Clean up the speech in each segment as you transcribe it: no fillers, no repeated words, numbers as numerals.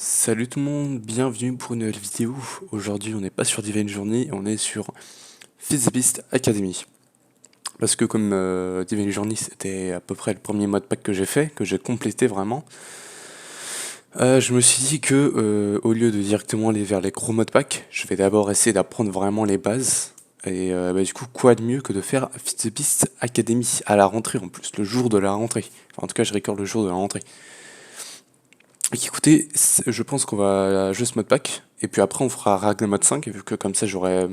Salut tout le monde, bienvenue pour une nouvelle vidéo. Aujourd'hui on n'est pas sur Divine Journey, on est sur Beast Academy. Parce que comme Divine Journey c'était à peu près le premier modpack que j'ai fait, que j'ai complété vraiment, je me suis dit que au lieu de directement aller vers les gros modpacks, je vais d'abord essayer d'apprendre vraiment les bases. Et du coup, quoi de mieux que de faire Beast Academy à la rentrée en plus, le jour de la rentrée. Enfin, en tout cas, je recorde le jour de la rentrée. Écoutez, je pense qu'on va juste mode pack, et puis après on fera Ragnar mode 5, vu que comme ça j'aurai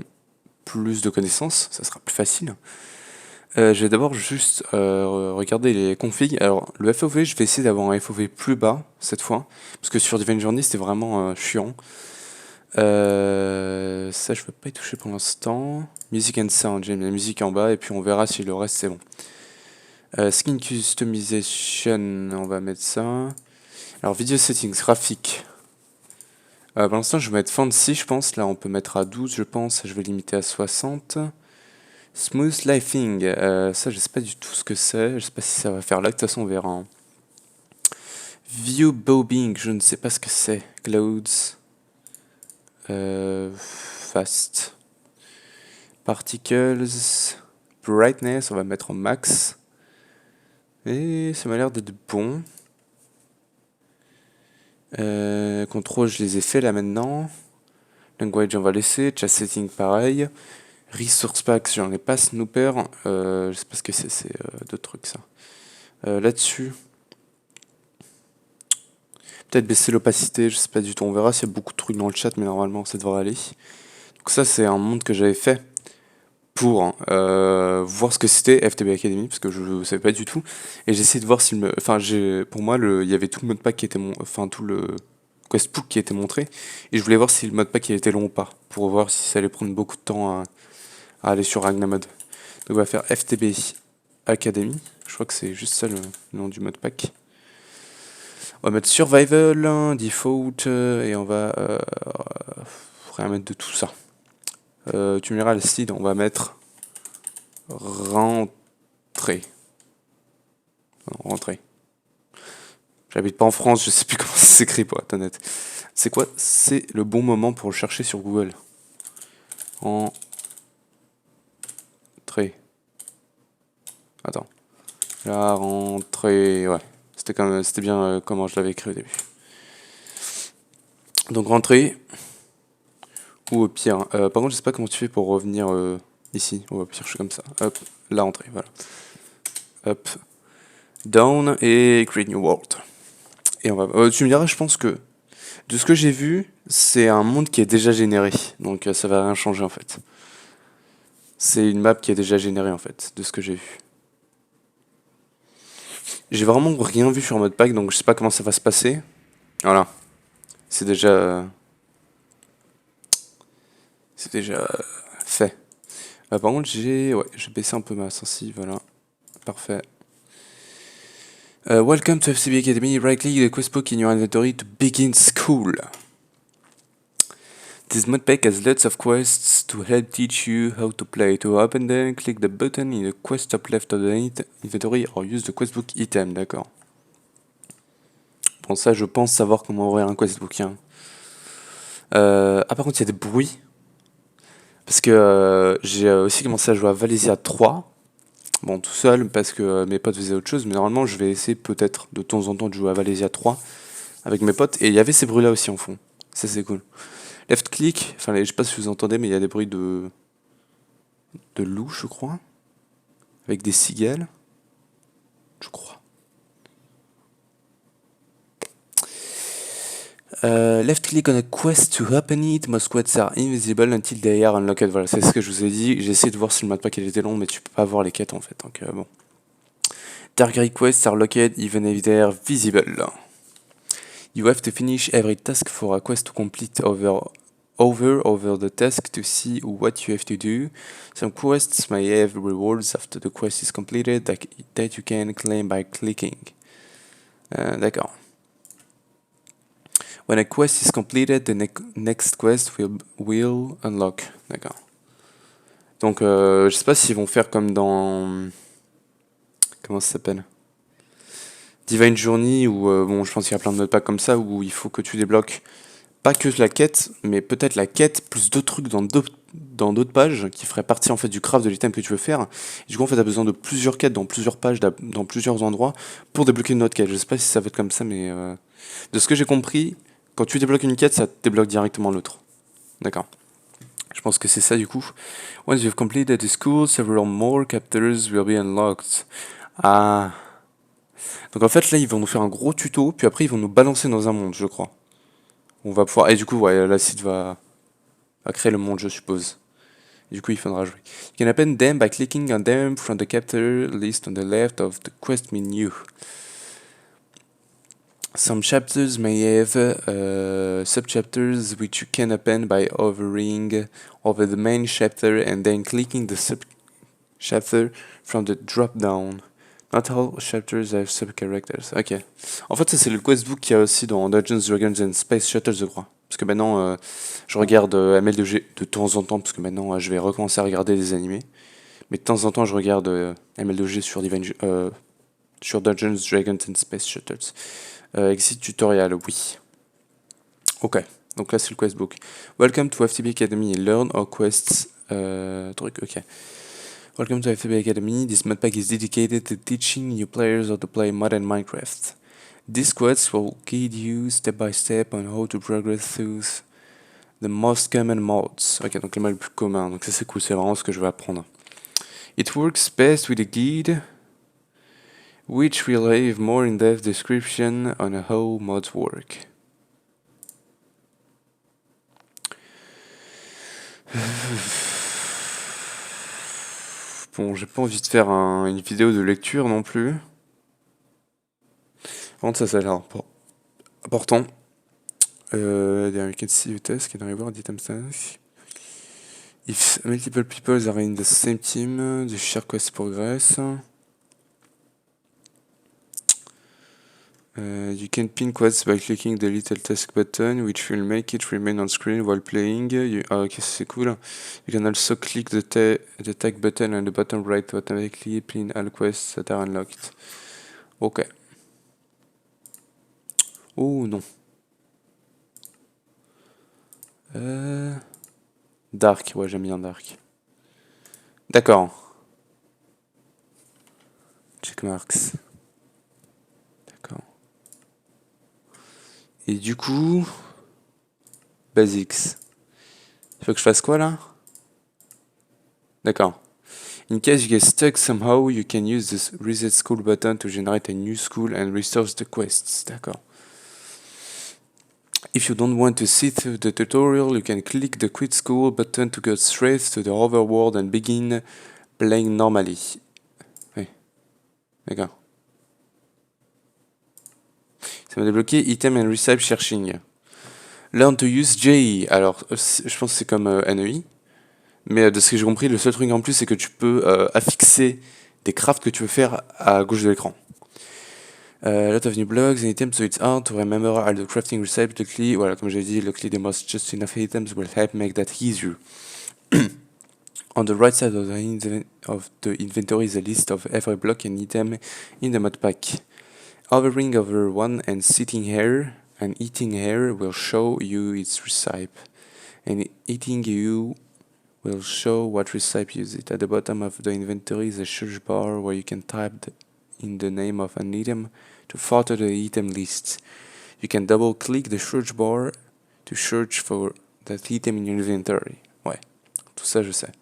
plus de connaissances, ça sera plus facile. Je vais d'abord juste regarder les configs. Alors le FOV, je vais essayer d'avoir un FOV plus bas cette fois, parce que sur Divine Journey c'était vraiment chiant. Ça je ne veux pas y toucher pour l'instant. Music and Sound, j'ai mis la musique en bas, et puis on verra si le reste c'est bon. Skin Customization, on va mettre ça. Alors Video Settings, graphique. Pour l'instant, je vais mettre Fancy, je pense. Là, on peut mettre à 12, je pense. Je vais limiter à 60. Smooth Lifing, ça, je sais pas du tout ce que c'est. Je sais pas si ça va faire là. De toute façon, on verra. Hein. View Bobbing, je ne sais pas ce que c'est. Clouds. Fast. Particles. Brightness, on va mettre en max. Et ça m'a l'air d'être bon. Contrôle, je les ai fait là maintenant. Language, on va laisser. Chat setting, pareil. Resource Packs, j'en ai pas. Snooper, je sais pas ce que c'est d'autres trucs ça. Là-dessus, peut-être baisser l'opacité, je sais pas du tout. On verra s'il y a beaucoup de trucs dans le chat, mais normalement ça devrait aller. Donc ça, c'est un monde que j'avais fait pour voir ce que c'était FTB Academy, parce que je ne savais pas du tout. Et j'ai essayé de voir s'il me... Enfin, pour moi, il y avait tout le modpack qui était... Enfin, tout le questbook qui était montré. Et je voulais voir si le modpack il était long ou pas, pour voir si ça allait prendre beaucoup de temps à aller sur Ragnamod. Donc on va faire FTB Academy. Je crois que c'est juste ça le nom du modpack. On va mettre Survival, Default, et on va rien mettre de tout ça. Tu me diras le style, on va mettre Rentrée. Non, rentrée. J'habite pas en France, je sais plus comment ça s'écrit pour être honnête. C'est quoi? C'est le bon moment pour le chercher sur Google. Rentrée. Attends. La rentrée, ouais. C'était bien comment je l'avais écrit au début. Donc rentrée. Ou au pire. Par contre, je sais pas comment tu fais pour revenir ici. Ou au pire, je suis comme ça. Hop, la rentrée, voilà. Hop. Down et Create New World. Et on va. Tu me diras, je pense que de ce que j'ai vu, c'est un monde qui est déjà généré. Donc ça va rien changer en fait. C'est une map qui est déjà générée en fait, de ce que j'ai vu. J'ai vraiment rien vu sur mode pack, donc je sais pas comment ça va se passer. Voilà. C'est déjà. C'est déjà fait. Par contre, j'ai baissé un peu ma sensi, voilà. Parfait. Welcome to FCB Academy. Right-click the quest book in your inventory to begin school. This modpack has lots of quests to help teach you how to play. To open them, click the button in the quest top left of the inventory or use the questbook item. D'accord. Bon, ça, je pense savoir comment ouvrir un questbook. Hein. Par contre, il y a des bruits. Parce que j'ai aussi commencé à jouer à Valésia 3. Bon, tout seul, parce que mes potes faisaient autre chose. Mais normalement, je vais essayer peut-être de temps en temps de jouer à Valésia 3 avec mes potes. Et il y avait ces bruits-là aussi en fond. Ça, c'est cool. Left click, enfin, je sais pas si vous entendez, mais il y a des bruits de loups, je crois. Avec des cigales. Je crois. Left click on a quest to open it. Most quests are invisible until they are unlocked. Voilà, c'est ce que je vous ai dit. J'ai essayé de voir si le modpack était long, mais tu peux pas voir les quêtes en fait. Donc bon. Target quests are locked even if they are visible. You have to finish every task for a quest to complete over the task to see what you have to do. Some quests may have rewards after the quest is completed that you can claim by clicking. D'accord. When a quest is completed, the next quest will unlock. D'accord. Donc, je sais pas s'ils vont faire comme dans... Comment ça s'appelle? Divine Journey, où bon, je pense qu'il y a plein de modpacks comme ça, où il faut que tu débloques pas que la quête, mais peut-être la quête plus d'autres trucs dans d'autres pages qui feraient partie en fait du craft de l'item que tu veux faire. Et du coup, en fait, t'as besoin de plusieurs quêtes dans plusieurs pages, dans plusieurs endroits pour débloquer une autre quête. Je sais pas si ça va être comme ça, mais de ce que j'ai compris, quand tu débloques une quête, ça te débloque directement l'autre. D'accord. Je pense que c'est ça du coup. Once you've completed the school, several more chapters will be unlocked. Ah. Donc en fait là, ils vont nous faire un gros tuto, puis après ils vont nous balancer dans un monde, je crois. On va pouvoir. Et du coup, ouais, la site va créer le monde, je suppose. Du coup, il faudra jouer. You can open them by clicking on them from the chapter list on the left of the quest menu. Some chapters may have subchapters which you can open by hovering over the main chapter and then clicking the subchapter from the drop-down. Not all chapters have sub-characters. Ok. En fait, ça c'est le questbook qu'il y a aussi dans Dungeons, Dragons and Space Shuttle, je crois. Parce que maintenant, je regarde ML2G de temps en temps, parce que maintenant, je vais recommencer à regarder des animés. Mais de temps en temps, je regarde ML2G sur Dungeons, Dragons and Space Shuttles. Exit tutorial, oui. Ok, donc là c'est le questbook. Welcome to FTB Academy. Learn our quests. Truc, ok. Welcome to FTB Academy. This modpack is dedicated to teaching new players how to play modern Minecraft. This quest will guide you step by step on how to progress through the most common mods. Ok, donc les modes les plus communs. Donc ça c'est cool, c'est vraiment ce que je vais apprendre. It works best with a guide, which will have more in-depth description on how mods work. Bon, j'ai pas envie de faire une vidéo de lecture non plus. Par contre, ça a l'air important. There you can see the task and reward item task. If multiple people are in the same team, the share quest progress. You can pin quests by clicking the little task button, which will make it remain on screen while playing. Ok, c'est cool. You can also click the tag button on the bottom right to automatically pin all quests that are unlocked. Ok. Oh non. Dark, ouais, j'aime bien Dark. D'accord. Checkmarks. D'accord. Et du coup, Basics. Il faut que je fasse quoi là? D'accord. In case you get stuck somehow, you can use the reset school button to generate a new school and restore the quests. D'accord. If you don't want to see through the tutorial, you can click the quit school button to go straight to the overworld and begin playing normally. Oui. D'accord. Ça m'a débloqué Item and Recipe Searching. Learn to use JE. Alors, je pense que c'est comme NEI. Mais de ce que j'ai compris, le seul truc en plus, c'est que tu peux affixer des crafts que tu veux faire à gauche de l'écran. Lot of new blocks and items, so it's hard to remember all the crafting recipes. Voilà, comme j'ai dit, le clé des most just enough items will help make that easier. On the right side of the inventory is a list of every block and item in the mod pack. Hovering over one and sitting here and eating here will show you its recipe. And eating you will show what recipe use it. At the bottom of the inventory is a search bar where you can type in the name of an item to filter the item list. You can double click the search bar to search for that item in your inventory. Ouais, tout ça je sais.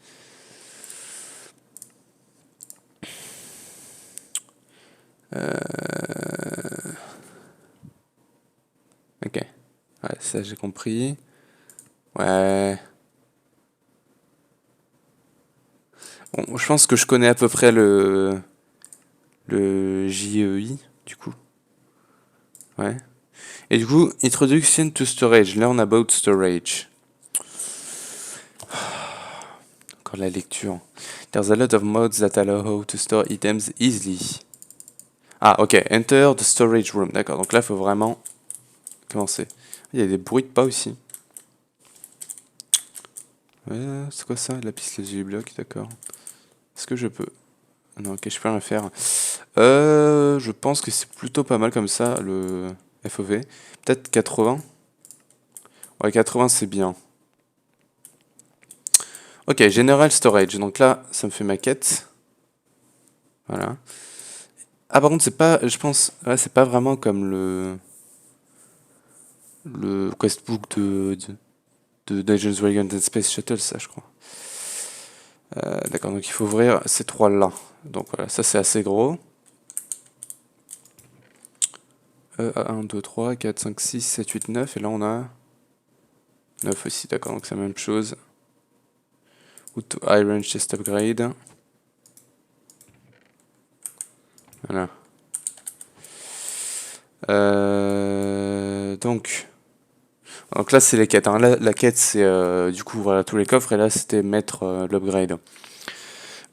Ok. Ouais, ça j'ai compris. Ouais. Bon, je pense que je connais à peu près le JEI, du coup. Ouais. Et du coup, Introduction to Storage, Learn about Storage. Encore la lecture. There's a lot of mods that allow to store items easily. Ah, ok. Enter the storage room. D'accord, donc là, il faut vraiment commencer. Il y a des bruits de pas aussi. Ouais, c'est quoi ça? La piste les blocs, d'accord. Est-ce que je peux... Non, ok, je peux rien faire. Je pense que c'est plutôt pas mal comme ça, le FOV. Peut-être 80. Ouais, 80 c'est bien. Ok, General Storage. Donc là, ça me fait ma quête. Voilà. Ah, par contre, c'est pas, je pense, ouais, c'est pas vraiment comme le questbook de Dungeons Dragons and Space Shuttle, ça, je crois. D'accord, donc il faut ouvrir ces trois-là. Donc voilà, ça c'est assez gros. 1, 2, 3, 4, 5, 6, 7, 8, 9. Et là on a 9 aussi, d'accord, donc c'est la même chose. Wood to Iron Chest Upgrade. Voilà. Donc là c'est les quêtes. Hein. Là, la quête c'est du coup voilà tous les coffres et là c'était mettre l'upgrade.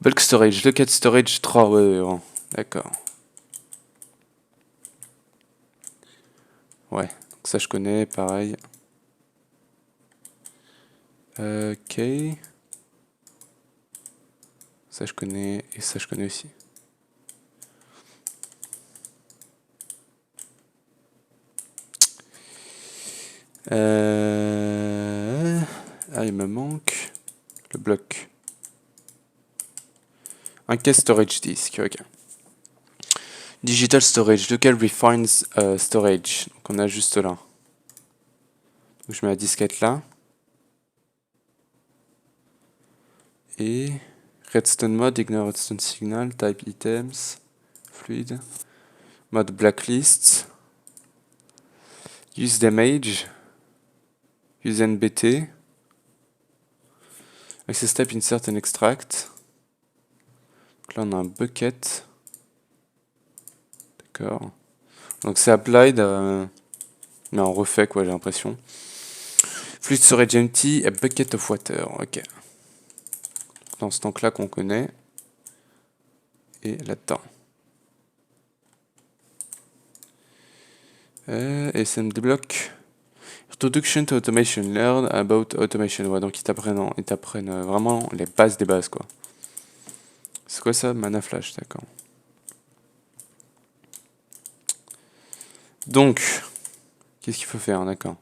Bulk Storage, le 4 Storage 3, ouais. D'accord. Ouais, donc ça je connais, pareil. Ok. Ça je connais et ça je connais aussi. Ah, il me manque le bloc. Un case storage disk, ok. Digital storage, lequel refines storage. Donc on a juste là. Donc je mets la disquette là. Et redstone mode, ignore redstone signal, type items, fluid, mode blacklist, use damage, use NBT, access step insert and extract. Donc là on a un bucket. D'accord. Donc c'est applied, mais on refait quoi, j'ai l'impression. Fluid storage empty, a bucket of water. Ok. Dans ce tank là qu'on connaît. Et là-dedans. SMD block. Introduction to automation. Learn about automation. Ouais, donc ils t'apprennent vraiment les bases des bases, quoi. C'est quoi ça? Mana flash, d'accord. Donc, qu'est-ce qu'il faut faire, d'accord?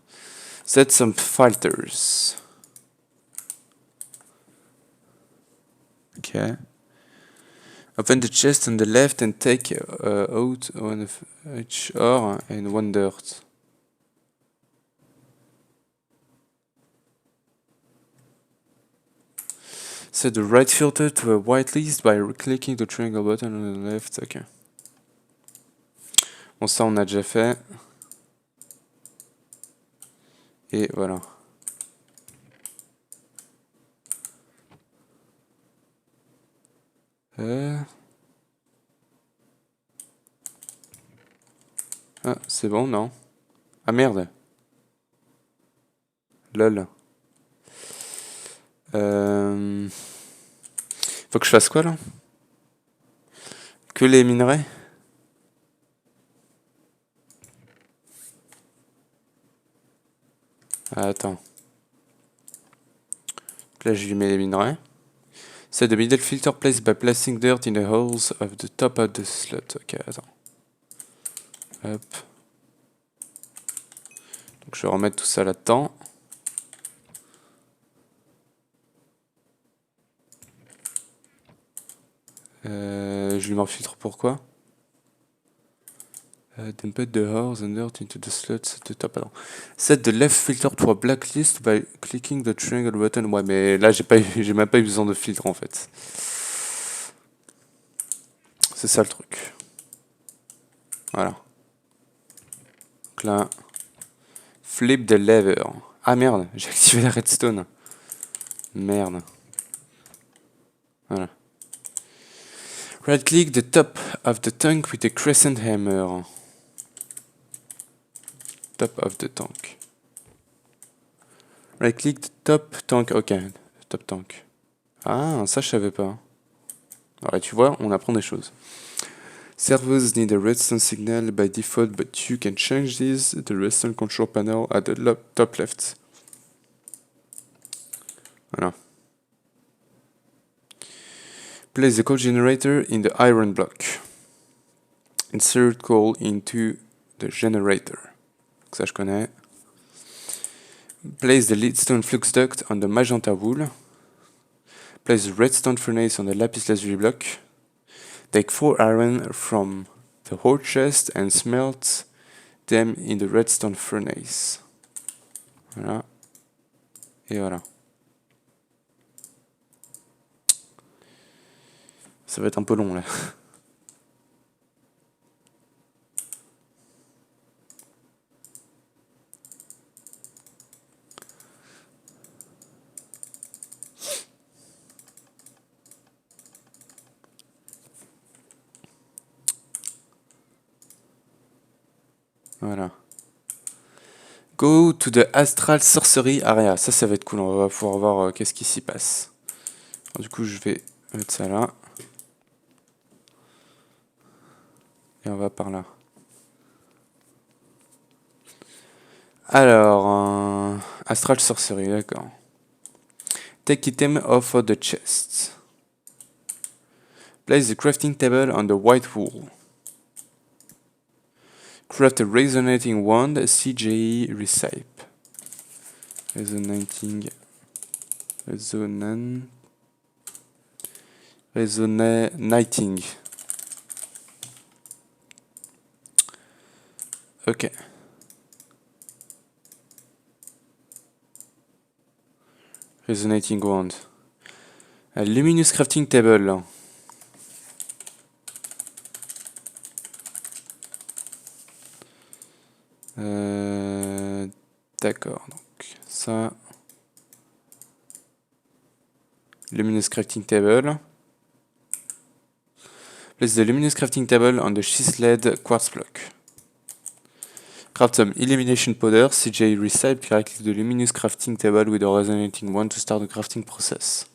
Set some filters. Ok. Open the chest on the left and take out one of each ore and one dirt. Set the right filter to a whitelist by clicking the triangle button on the left. Ok. Bon, ça on a déjà fait. Et voilà. Ah, c'est bon, non? Ah merde. Lol. Faut que je fasse quoi là? Que les minerais? Ah, attends. Là, je lui mets les minerais. Set the middle filter placed by placing dirt in the holes of the top of the slot. Ok, attends. Hop. Donc je vais remettre tout ça là-dedans. Je lui mets un filtre pourquoi? Then put the holes and dirt into the slots at the top. Attends. Set the left filter to a blacklist by clicking the triangle button. Ouais, mais là, j'ai même pas eu besoin de filtre en fait. C'est ça le truc. Voilà. Donc là, flip the lever. Ah merde, j'ai activé la redstone. Merde. Voilà. Right click the top of the tank with a crescent hammer. Top of the tank. Right click the top tank. Ok, top tank. Ah, ça je savais pas. Alors tu vois, on apprend des choses. Servers need a redstone signal by default, but you can change this. The redstone control panel at the top left. Voilà. Place the code generator in the iron block. Insert coal into the generator. Donc ça je connais. Place the leadstone flux duct on the magenta wool. Place the redstone furnace on the lapis lazuli block. Take 4 iron from the ore chest and smelt them in the redstone furnace. Voilà. Et voilà. Ça va être un peu long là. Voilà. Go to the Astral Sorcery Area. Ça va être cool. On va pouvoir voir qu'est-ce qui s'y passe. Alors, du coup, je vais mettre ça là. Et on va par là. Alors, Astral Sorcery, d'accord. Take item off of the chest. Place the crafting table on the white wool. Craft a resonating wand, CJE Recipe. Resonating. Resonating. Ok. Resonating wand. A luminous crafting table. D'accord, donc ça. Luminous crafting table. Place the luminous crafting table on the chiseled quartz block. Craft some illumination powder, CJ Recipe, create the luminous crafting table with a resonating wand to start the crafting process.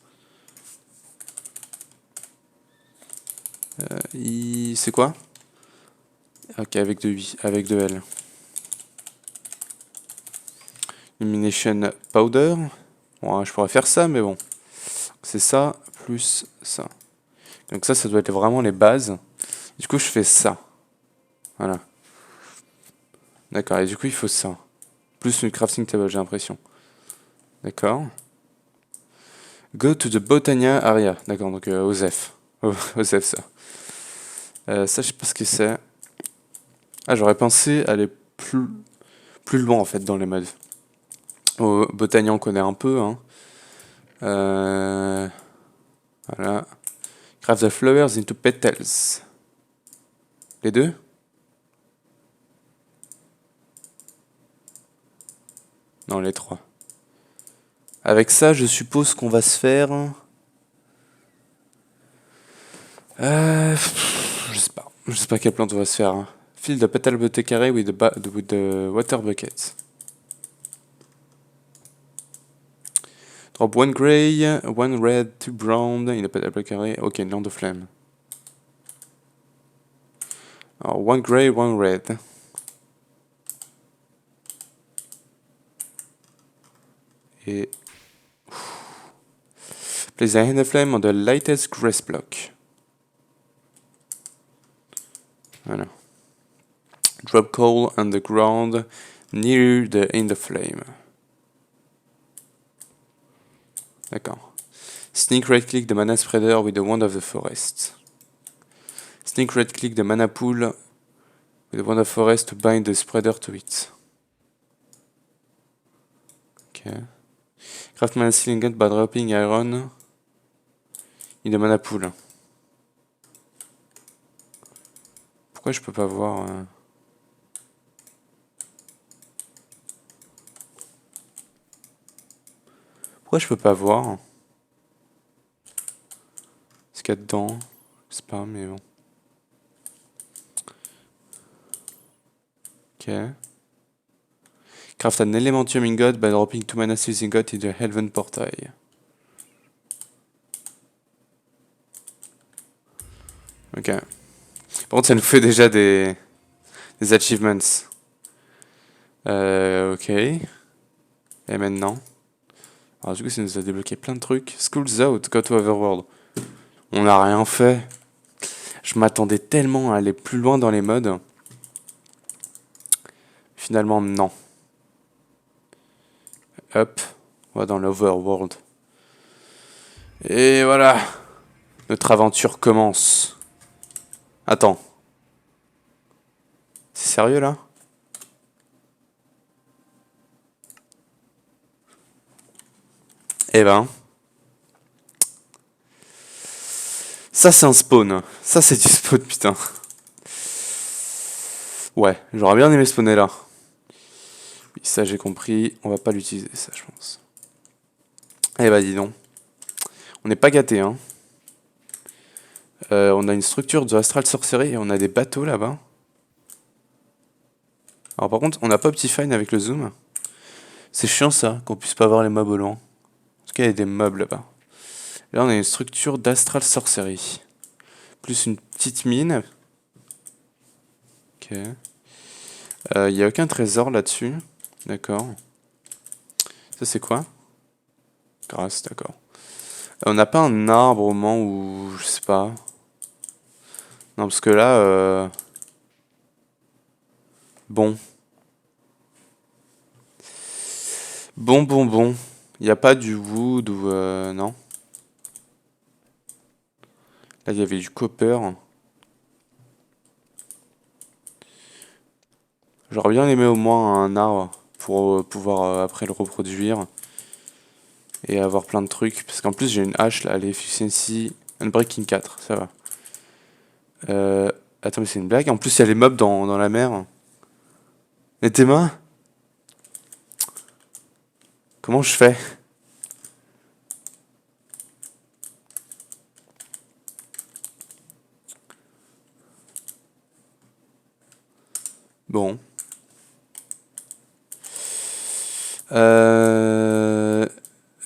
C'est quoi? Ok, avec deux L. Illumination powder. Bon, je pourrais faire ça, mais bon. C'est ça, plus ça. Donc ça doit être vraiment les bases. Du coup, je fais ça. Voilà. D'accord, et du coup, il faut ça. Plus une crafting table, j'ai l'impression. D'accord. Go to the Botania area. D'accord, donc Osef. Osef, ça. Ça, je sais pas ce que c'est. Ah, j'aurais pensé aller plus loin, en fait, dans les modes. Au Botania, on connaît un peu, hein. Voilà. Craft the flowers into petals. Les deux? Non, les trois. Avec ça, je suppose qu'on va se faire... je sais pas. Je sais pas quelle plante on va se faire. Hein. Fill the petal carré with the water bucket. Drop 1 gray, 1 red, 2 brown in the petal carré. Ok, une lampe de flemme. Alors, 1 gray, 1 red. Et... Place a hand of flame on the lightest grass block. Voilà. Drop coal on the ground near the end of flame. D'accord. Sneak right click the mana spreader with the wand of the forest. Sneak right click the mana pool with the wand of forest to bind the spreader to it. Okay. Craft mana ceiling gun by dropping iron in the mana pool. Pourquoi je peux pas voir Pourquoi je peux pas voir ce qu'il y a dedans? Je sais pas, mais bon. Ok. Craft an elementum ingot by dropping 2 mana seals ingot in the Helven portail. Ok. Par contre, ça nous fait déjà des achievements. Ok. Et maintenant? Alors du coup, ça nous a débloqué plein de trucs. Schools out, go to Overworld. On n'a rien fait. Je m'attendais tellement à aller plus loin dans les modes. Finalement, non. Hop, on va dans l'Overworld. Et voilà, notre aventure commence. Attends. C'est sérieux là? Eh ben. Ça c'est un spawn. Ça c'est du spawn, putain. Ouais, j'aurais bien aimé spawner là. Oui, ça j'ai compris. On va pas l'utiliser ça, je pense. Eh bah dis donc. On n'est pas gâté, hein. On a une structure de Astral Sorcery et on a des bateaux là-bas. Alors par contre, on n'a pas Optifine avec le zoom. C'est chiant ça, qu'on puisse pas voir les mobs au loin. En tout cas, il y a des mobs là-bas. Là, on a une structure d'Astral Sorcery. Plus une petite mine. Ok. Il n'y a aucun trésor là-dessus. D'accord. Ça, c'est quoi? Grâce, d'accord. On n'a pas un arbre au moment où... Je sais pas. Non, parce que là... Bon. Bon. Il n'y a pas du wood ou... non. Là, il y avait du copper. J'aurais bien aimé au moins un arbre pour pouvoir après le reproduire. Et avoir plein de trucs. Parce qu'en plus, j'ai une hache là, l'Efficiency Unbreaking 4, ça va. Attends, mais c'est une blague. En plus, il y a les mobs dans la mer. Et tes mains? Comment je fais? Bon.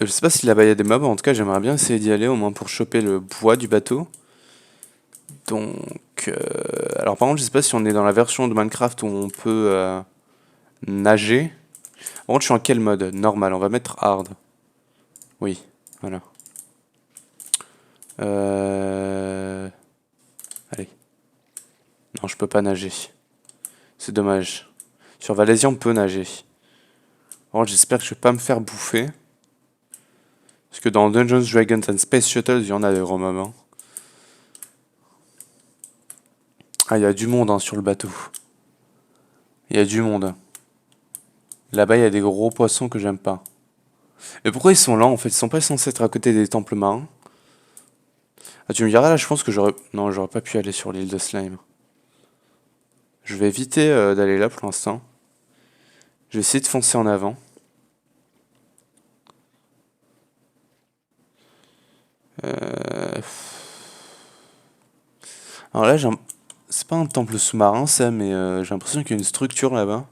Je sais pas si là-bas il y a des mobs. En tout cas, j'aimerais bien essayer d'y aller au moins pour choper le bois du bateau. Donc, alors par contre, je sais pas si on est dans la version de Minecraft où on peut nager. Par contre, je suis en quel mode? Normal, on va mettre hard. Oui, voilà. Allez. Non, je peux pas nager. C'est dommage. Sur Valésia, on peut nager. Par contre, j'espère que je vais pas me faire bouffer. Parce que dans Dungeons, Dragons and Space Shuttle, il y en a des gros mobs. Hein. Ah, il y a du monde hein, sur le bateau. Il y a du monde. Là-bas, il y a des gros poissons que j'aime pas. Mais pourquoi ils sont là en fait? Ils sont pas censés être à côté des temples marins. Ah, tu me diras là, je pense que j'aurais. Non, j'aurais pas pu aller sur l'île de Slime. Je vais éviter d'aller là pour l'instant. Je vais essayer de foncer en avant. Euh... Alors là, c'est pas un temple sous-marin ça, mais j'ai l'impression qu'il y a une structure là-bas.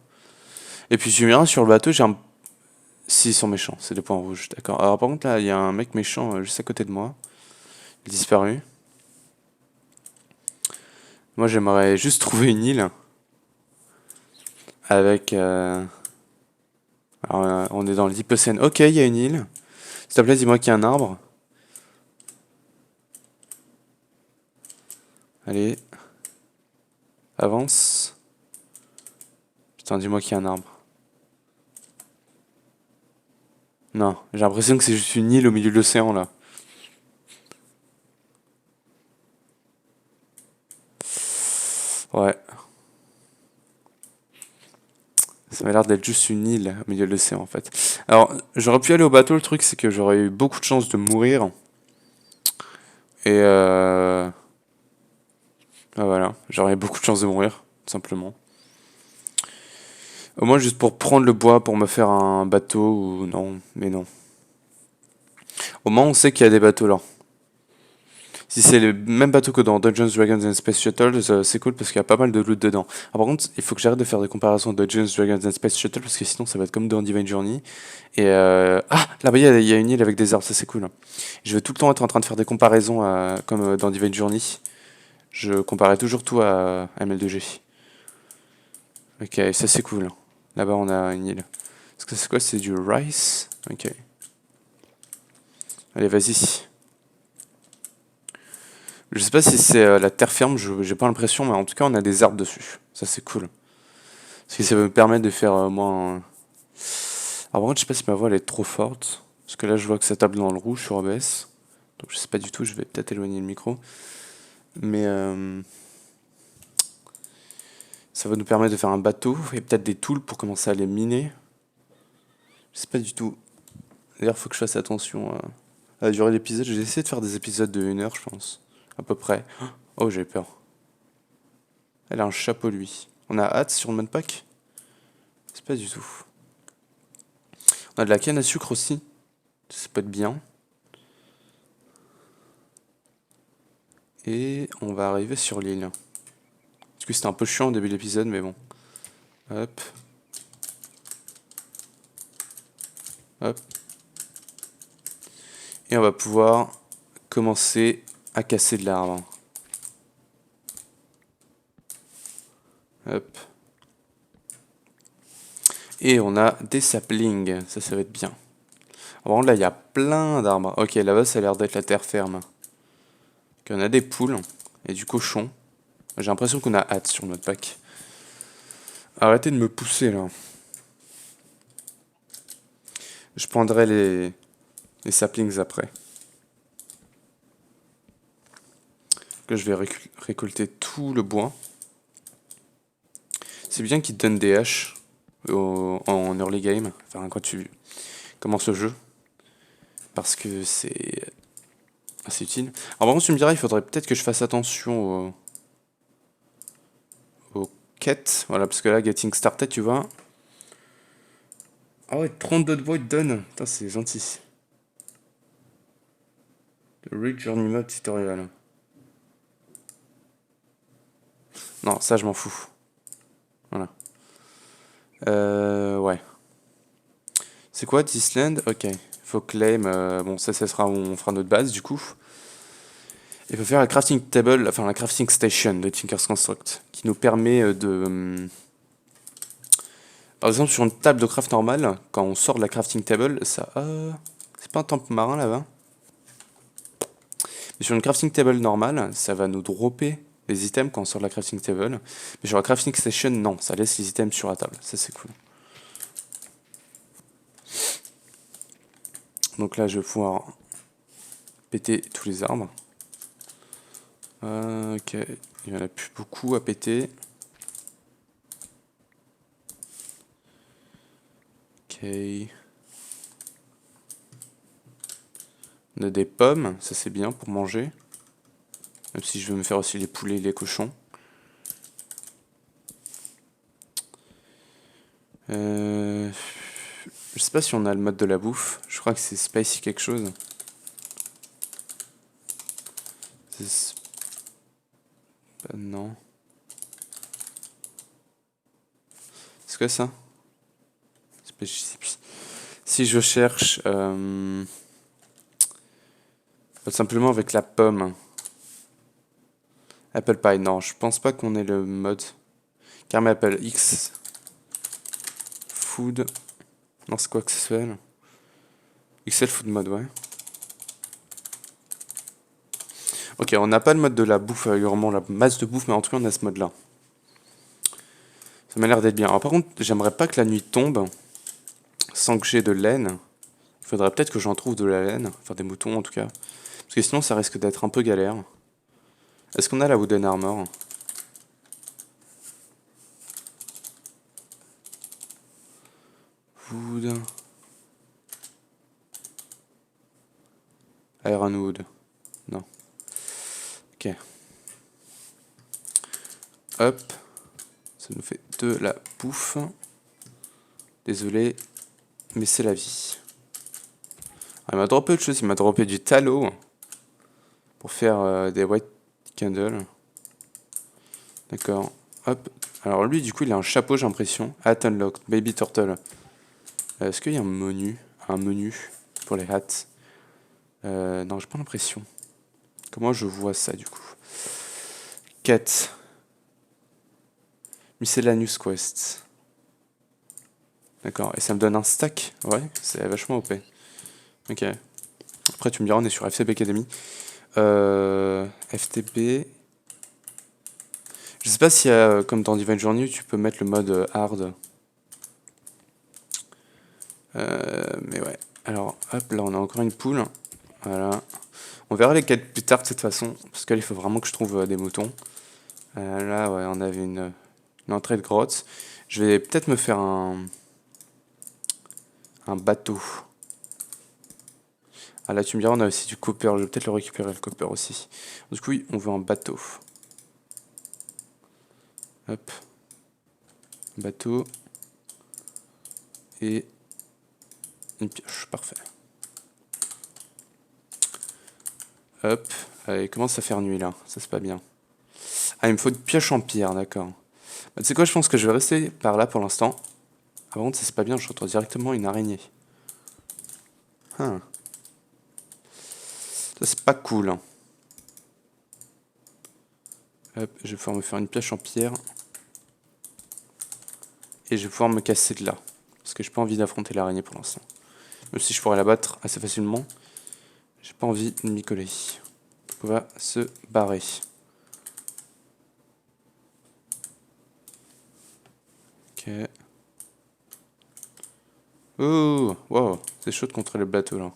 Et puis, je me sur le bateau, j'ai un. Si, ils sont méchants, c'est des points rouges, d'accord. Alors par contre, là, il y a un mec méchant juste à côté de moi. Il est disparu. Moi, j'aimerais juste trouver une île. Avec... Alors, on est dans le Deep Ocean. Ok, il y a une île. S'il te plaît, dis-moi qu'il y a un arbre. Allez. Avance. Putain, dis-moi qu'il y a un arbre. Non, j'ai l'impression que c'est juste une île au milieu de l'océan, là. Ouais. Ça m'a l'air d'être juste une île au milieu de l'océan, en fait. Alors, j'aurais pu aller au bateau, le truc, c'est que j'aurais eu beaucoup de chances de mourir. Et ah, voilà, j'aurais eu beaucoup de chances de mourir, tout simplement. Au moins juste pour prendre le bois pour me faire un bateau ou non, mais non. Au moins on sait qu'il y a des bateaux là. Si c'est le même bateau que dans Dungeons, Dragons and Space Shuttle, c'est cool parce qu'il y a pas mal de loot dedans. Ah, par contre, il faut que j'arrête de faire des comparaisons de Dungeons, Dragons and Space Shuttle parce que sinon ça va être comme dans Divine Journey. Et ah, là-bas il y a une île avec des arbres, ça c'est cool. Je vais tout le temps être en train de faire des comparaisons comme dans Divine Journey. Je comparais toujours tout à ML2G. Ok, ça c'est cool. Là-bas on a une île. Est-ce que c'est quoi? C'est du rice? Ok. Allez, vas-y. Je sais pas si c'est la terre ferme, j'ai pas l'impression, mais en tout cas on a des arbres dessus. Ça c'est cool. Parce que ça me permet de faire moins... Alors par contre je sais pas si ma voix elle est trop forte. Parce que là je vois que ça tape dans le rouge sur OBS. Donc je sais pas du tout, je vais peut-être éloigner le micro. Mais ça va nous permettre de faire un bateau et peut-être des tools pour commencer à les miner. Je sais pas du tout. D'ailleurs faut que je fasse attention à la durée de l'épisode. J'ai essayé de faire des épisodes de 1 heure je pense. À peu près. Oh j'ai peur. Elle a un chapeau lui. On a hâte sur le modpack? C'est pas du tout. On a de la canne à sucre aussi. Ça peut être bien. Et on va arriver sur l'île. Parce que c'était un peu chiant au début de l'épisode, mais bon. Hop. Hop. Et on va pouvoir commencer à casser de l'arbre. Hop. Et on a des saplings. Ça va être bien. Alors là, il y a plein d'arbres. Ok, là-bas, ça a l'air d'être la terre ferme. Ok, on a des poules et du cochon. J'ai l'impression qu'on a hâte sur notre pack. Arrêtez de me pousser, là. Je prendrai les saplings après. Là, je vais récolter tout le bois. C'est bien qu'ils te donnent des haches en early game, enfin quand tu commences le jeu, parce que c'est assez utile. Alors par contre, tu me diras, il faudrait peut-être que je fasse attention aux quêtes, voilà, parce que là, Getting Started, tu vois. Ah ouais, 32 de bois, il te donne. Putain, c'est gentil. The Read Journey Mode Tutorial. Non, ça, je m'en fous. Voilà. Ouais. C'est quoi, this land? Ok. Faut claim. Bon, ça sera, on fera notre base, du coup. Il faut faire la crafting table, enfin la crafting station de Tinker's Construct, qui nous permet par exemple, sur une table de craft normale, quand on sort de la crafting table, ça... c'est pas un temple marin là-bas. Mais sur une crafting table normale, ça va nous dropper les items quand on sort de la crafting table. Mais sur la crafting station, non, ça laisse les items sur la table. Ça, c'est cool. Donc là, je vais pouvoir péter tous les arbres. Ok, il n'y en a plus beaucoup à péter. Ok. On a des pommes, ça c'est bien pour manger. Même si je veux me faire aussi les poulets et les cochons. Je sais pas si on a le mode de la bouffe. Je crois que c'est spicy quelque chose. Non. C'est quoi ça? Si je cherche simplement avec la pomme. Apple Pie, non, je pense pas qu'on ait le mode. Caramel Apple X. Food. Non, c'est quoi que c'est XL? XL Food Mode, ouais. Ok, on n'a pas le mode de la bouffe, vraiment la masse de bouffe, mais en tout cas on a ce mode là. Ça m'a l'air d'être bien. Alors par contre, j'aimerais pas que la nuit tombe sans que j'ai de laine. Il faudrait peut-être que j'en trouve de la laine, enfin des moutons en tout cas. Parce que sinon ça risque d'être un peu galère. Est-ce qu'on a la wooden armor? Wood. Ironwood. Non. Ok. Hop. Ça nous fait de la bouffe. Désolé, mais c'est la vie. Ah, il m'a droppé autre chose, il m'a droppé du tallow pour faire des white candles. D'accord. Hop. Alors lui, du coup, il a un chapeau, j'ai l'impression. Hat unlocked, baby turtle. Est-ce qu'il y a un menu pour les hats? Non, j'ai pas l'impression. Comment je vois ça, du coup? Quête. Miscellaneous quest. D'accord. Et ça me donne un stack? Ouais, c'est vachement OP. Ok. Après, tu me diras, on est sur FCB Academy. FTP. Je sais pas s'il y a, comme dans Divine Journey, où tu peux mettre le mode hard. Mais ouais. Alors, hop, là, on a encore une poule. Voilà. On verra les quêtes plus tard de cette façon, parce qu'il faut vraiment que je trouve des moutons. Là, ouais, on avait une entrée de grotte. Je vais peut-être me faire un bateau. Ah là, tu me diras, on a aussi du copper. Je vais peut-être le récupérer, le copper aussi. Du coup, oui, on veut un bateau. Hop. Bateau. Et une pioche. Parfait. Hop. Allez, il commence à faire nuit là. Ça, c'est pas bien. Ah, il me faut une pioche en pierre, d'accord. Bah, tu sais quoi, je pense que je vais rester par là pour l'instant. Ah, par contre, ça c'est pas bien, je retrouve directement une araignée. Hein. Ça, c'est pas cool. Hein. Hop, je vais pouvoir me faire une pioche en pierre. Et je vais pouvoir me casser de là. Parce que j'ai pas envie d'affronter l'araignée pour l'instant. Même si je pourrais la battre assez facilement, j'ai pas envie de m'y coller. On va se barrer. Ok. Oh, wow, c'est chaud de contrôler le bateau là.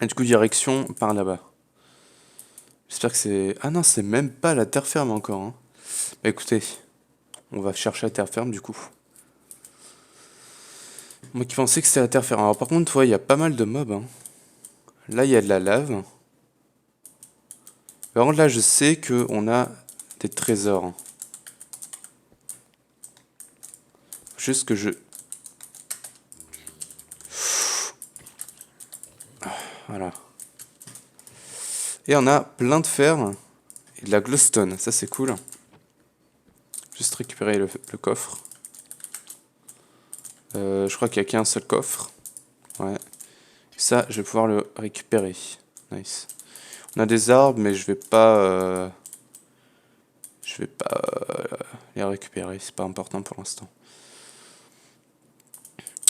Et du coup, direction par là-bas. J'espère que c'est... Ah non, c'est même pas la terre ferme encore. Hein. Bah écoutez, on va chercher la terre ferme du coup. Moi qui pensais que c'était la terre ferme. Alors par contre, ouais, il y a pas mal de mobs. Hein. Là, il y a de la lave. Par contre, là, je sais qu'on a des trésors. Juste que je... Voilà. Et on a plein de fer et de la glowstone. Ça, c'est cool. Juste récupérer le coffre. Je crois qu'il n'y a qu'un seul coffre. Ouais. Ça, je vais pouvoir le récupérer. Nice. On a des arbres, mais je vais pas les récupérer. C'est pas important pour l'instant.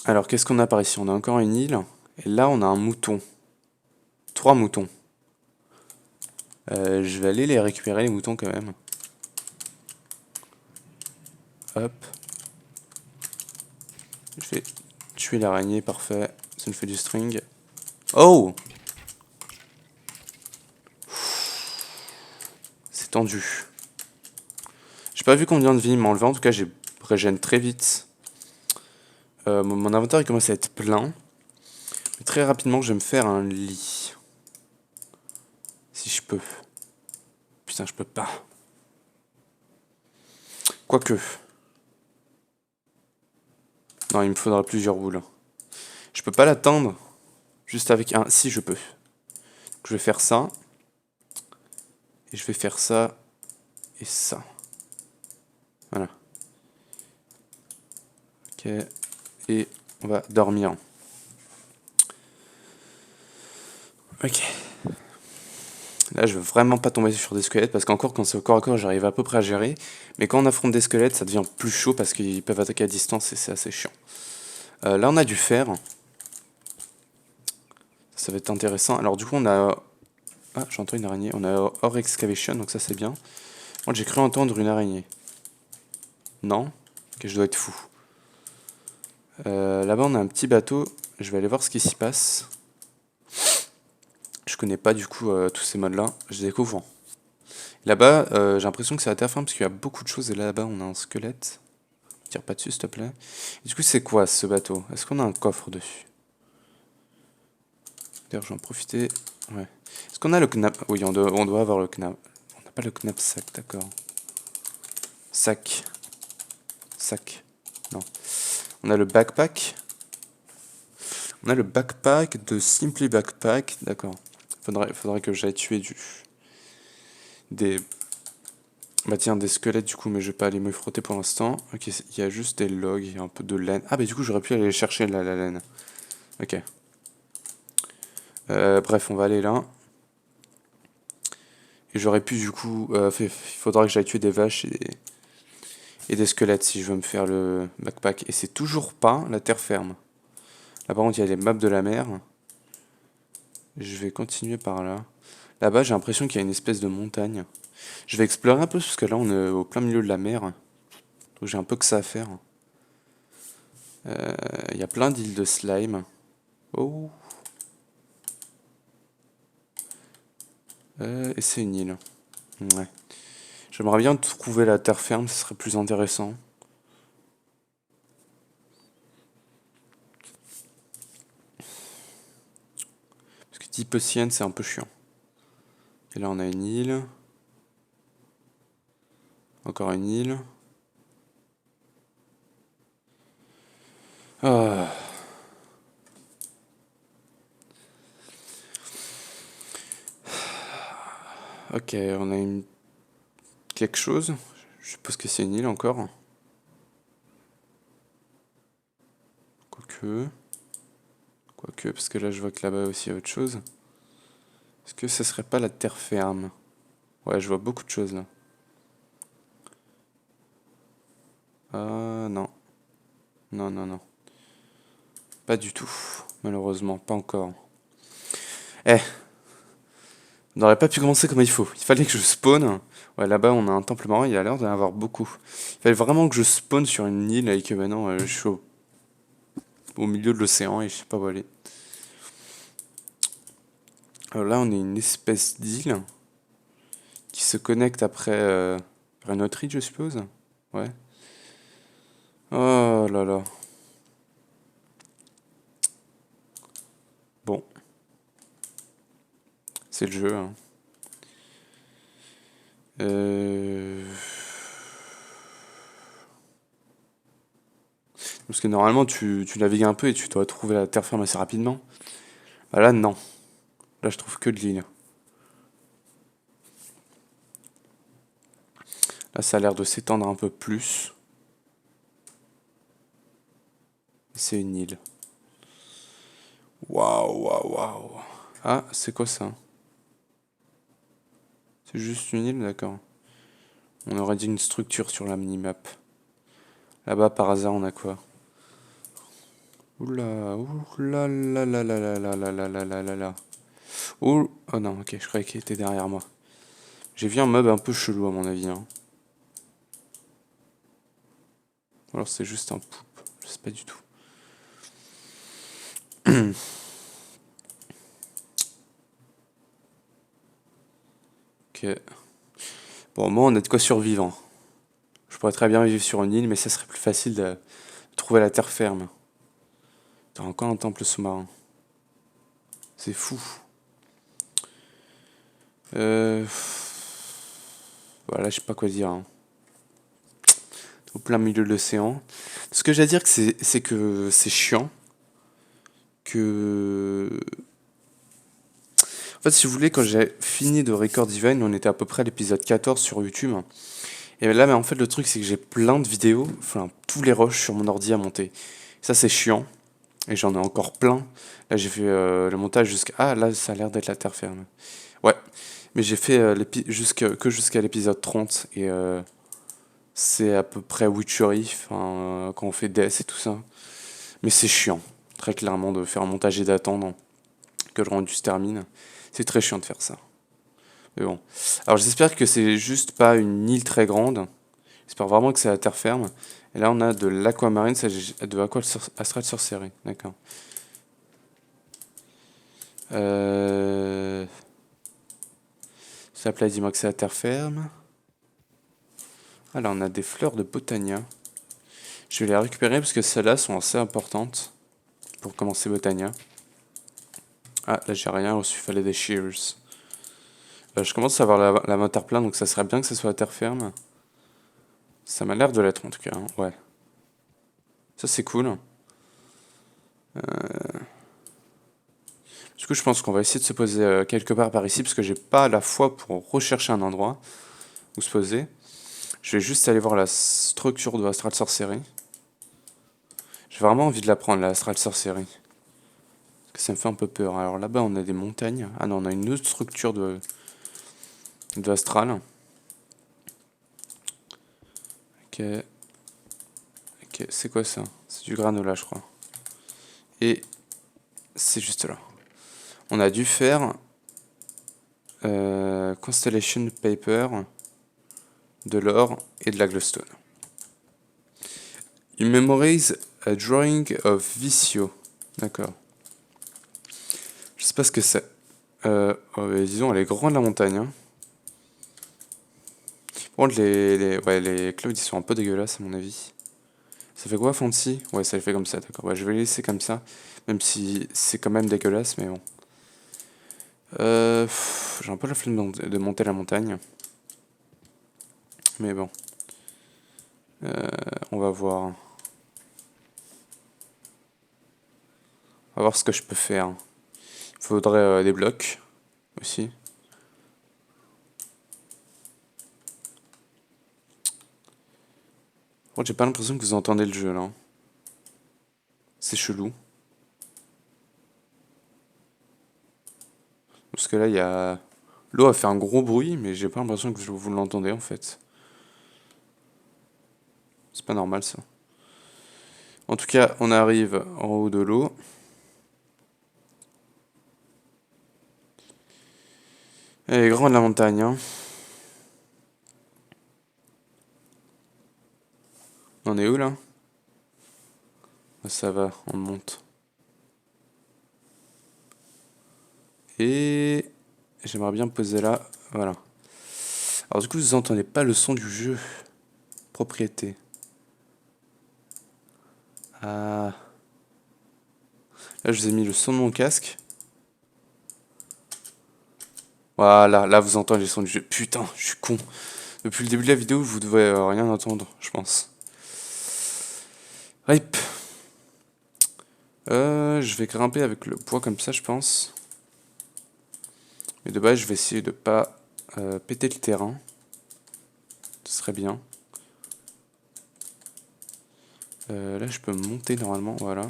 Alors, qu'est-ce qu'on a par ici? On a encore une île. Et là, on a un mouton. 3 moutons. Je vais aller les récupérer, les moutons, quand même. Hop. Je vais tuer l'araignée, parfait. Ça me fait du string. Oh! C'est tendu. J'ai pas vu combien de vie il m'enlevait. En tout cas, j'ai régène très vite. Mon inventaire il commence à être plein. Mais très rapidement, je vais me faire un lit. Si je peux. Putain, je peux pas. Quoique. Non, il me faudra plusieurs boules. Je peux pas l'atteindre. Juste avec un... Si, je peux. Donc, je vais faire ça. Et je vais faire ça. Et ça. Voilà. Ok. Et on va dormir. Ok. Là, je veux vraiment pas tomber sur des squelettes parce qu'encore quand c'est au corps à corps, j'arrive à peu près à gérer. Mais quand on affronte des squelettes, ça devient plus chaud parce qu'ils peuvent attaquer à distance et c'est assez chiant. Là, on a du fer. Ça va être intéressant. Alors, du coup, on a... Ah, j'entends une araignée. On a Ore Excavation, donc ça, c'est bien. Moi, j'ai cru entendre une araignée. Non? Ok, je dois être fou. Là-bas, on a un petit bateau. Je vais aller voir ce qui s'y passe. Je connais pas, du coup, tous ces modes-là. Je découvre. Là-bas, j'ai l'impression que c'est la terre ferme parce qu'il y a beaucoup de choses. Et là-bas, on a un squelette. Tire pas dessus, s'il te plaît. Et du coup, c'est quoi, ce bateau? Est-ce qu'on a un coffre dessus? D'ailleurs, j'en profiter. Ouais. Est-ce qu'on a le knap? Oui, on doit avoir le knap. On n'a pas le knapsack, d'accord. Sac. Sac. Non. On a le backpack. On a le backpack de Simply Backpack. D'accord. Faudrait que j'aille tuer des... Bah tiens, des squelettes du coup, mais je vais pas aller me frotter pour l'instant. Ok, il y a juste des logs, il y a un peu de laine. Ah bah du coup, j'aurais pu aller chercher la laine. Ok. Bref, on va aller là. Et j'aurais pu du coup... il faudra que j'aille tuer des vaches et des squelettes si je veux me faire le backpack. Et c'est toujours pas la terre ferme. Là par contre, il y a les maps de la mer. Je vais continuer par là. Là-bas, j'ai l'impression qu'il y a une espèce de montagne. Je vais explorer un peu parce que là, on est au plein milieu de la mer. Donc j'ai un peu que ça à faire. Il y a plein d'îles de slime. Oh, et c'est une île. Ouais. J'aimerais bien trouver la terre ferme, ce serait plus intéressant. Parce que Deep Ocean, c'est un peu chiant. Et là, on a une île. Encore une île. Ah. Ok, on a une... quelque chose. Je suppose que c'est une île encore. Quoique. Quoique, parce que là, je vois que là-bas aussi, il y a autre chose. Est-ce que ce serait pas la terre ferme? Ouais, je vois beaucoup de choses là. Ah non. Non, non, non. Pas du tout. Malheureusement, pas encore. Eh, on n'aurait pas pu commencer comme il faut. Il fallait que je spawn. Ouais, là-bas, on a un temple marin, il a l'air d'en avoir beaucoup. Il fallait vraiment que je spawn sur une île et que maintenant, je suis au milieu de l'océan et je sais pas où aller. Alors là, on est une espèce d'île qui se connecte après vers une autre île, je suppose. Ouais. Oh là là. Bon, c'est le jeu, hein. Euh... Parce que normalement, tu navigues un peu et tu dois trouver la terre ferme assez rapidement. Ah là, non. Là, je trouve que de l'île. Là, ça a l'air de s'étendre un peu plus. C'est une île. Waouh, waouh, waouh. Ah, c'est quoi ça? C'est juste une île, d'accord. On aurait dit une structure sur la minimap. Là-bas, par hasard, on a quoi? Oula, oula, la la la la la la la la la la la. Oh, oh non, ok, je croyais qu'il était derrière moi. J'ai vu un mob un peu chelou à mon avis, hein. Alors c'est juste un poupe, je sais pas du tout. Ok. Bon, moi on a de quoi survivre, hein. Je pourrais très bien vivre sur une île, mais ça serait plus facile de trouver la terre ferme. T'as encore un temple sous-marin. C'est fou. Euh... Voilà, je sais pas quoi dire, hein. Au plein milieu de l'océan. Ce que j'ai à dire, c'est que c'est chiant. Que. En fait, si vous voulez, quand j'ai fini de Record Divine, on était à peu près à l'épisode 14 sur YouTube. Et là, mais en fait, le truc, c'est que j'ai plein de vidéos, enfin, tous les rushs sur mon ordi à monter. Ça, c'est chiant. Et j'en ai encore plein. Là, j'ai fait le montage jusqu'à. Ah, là, ça a l'air d'être la terre ferme. Ouais. Mais j'ai fait que jusqu'à l'épisode 30. Et c'est à peu près Witchery, quand on fait Death et tout ça. Mais c'est chiant, très clairement, de faire un montage et d'attendre que le rendu se termine. C'est très chiant de faire ça. Mais bon. Alors j'espère que c'est juste pas une île très grande. J'espère vraiment que c'est la terre ferme. Et là on a de l'aquamarine, de Aqua Astral Sorcery. D'accord. Euh... Ça plaît, dis-moi que c'est la terre ferme. Ah là on a des fleurs de Botania. Je vais les récupérer parce que celles-là sont assez importantes pour commencer Botania. Ah là j'ai rien reçu, il fallait des shears. Je commence à avoir la terre pleine, donc ça serait bien que ce soit la terre ferme. Ça m'a l'air de l'être en tout cas, hein. Ouais. Ça c'est cool. Du coup, je pense qu'on va essayer de se poser quelque part par ici, parce que j'ai pas la foi pour rechercher un endroit où se poser. Je vais juste aller voir la structure de Astral Sorcery. J'ai vraiment envie de la prendre, la Astral Sorcery. Parce que ça me fait un peu peur. Alors là-bas, on a des montagnes. Ah non, on a une autre structure de Astral. Ok. Ok, c'est quoi ça? C'est du granola, je crois. Et c'est juste là. On a dû faire Constellation Paper, de l'or et de la glowstone. You memorize a drawing of Vicio. D'accord. Je sais pas ce que c'est. Disons, elle est grande la montagne. Hein. Par contre, les clouds ils sont un peu dégueulasses à mon avis. Ça fait quoi, Fancy? Ouais, ça le fait comme ça, d'accord. Ouais, je vais les laisser comme ça. Même si c'est quand même dégueulasse, mais bon. J'ai un peu la flemme de monter la montagne. Mais bon. On va voir. On va voir ce que je peux faire. Il faudrait des blocs aussi. Par contre, j'ai pas l'impression que vous entendez le jeu là. C'est chelou. Parce que là, il y a... L'eau a fait un gros bruit, mais j'ai pas l'impression que vous l'entendez en fait. C'est pas normal ça. En tout cas, on arrive en haut de l'eau. Elle est grande la montagne, hein. On est où là? Ah, ça va, on monte. Et j'aimerais bien me poser là. Voilà. Alors du coup, vous entendez pas le son du jeu. Propriété. Ah. Là, je vous ai mis le son de mon casque. Voilà, là vous entendez les sons du jeu. Putain, je suis con. Depuis le début de la vidéo, vous devez rien entendre, je pense. Hop. Je vais grimper avec le poids comme ça, je pense. Mais de base, je vais essayer de pas péter le terrain. Ce serait bien. Là, je peux monter normalement, voilà.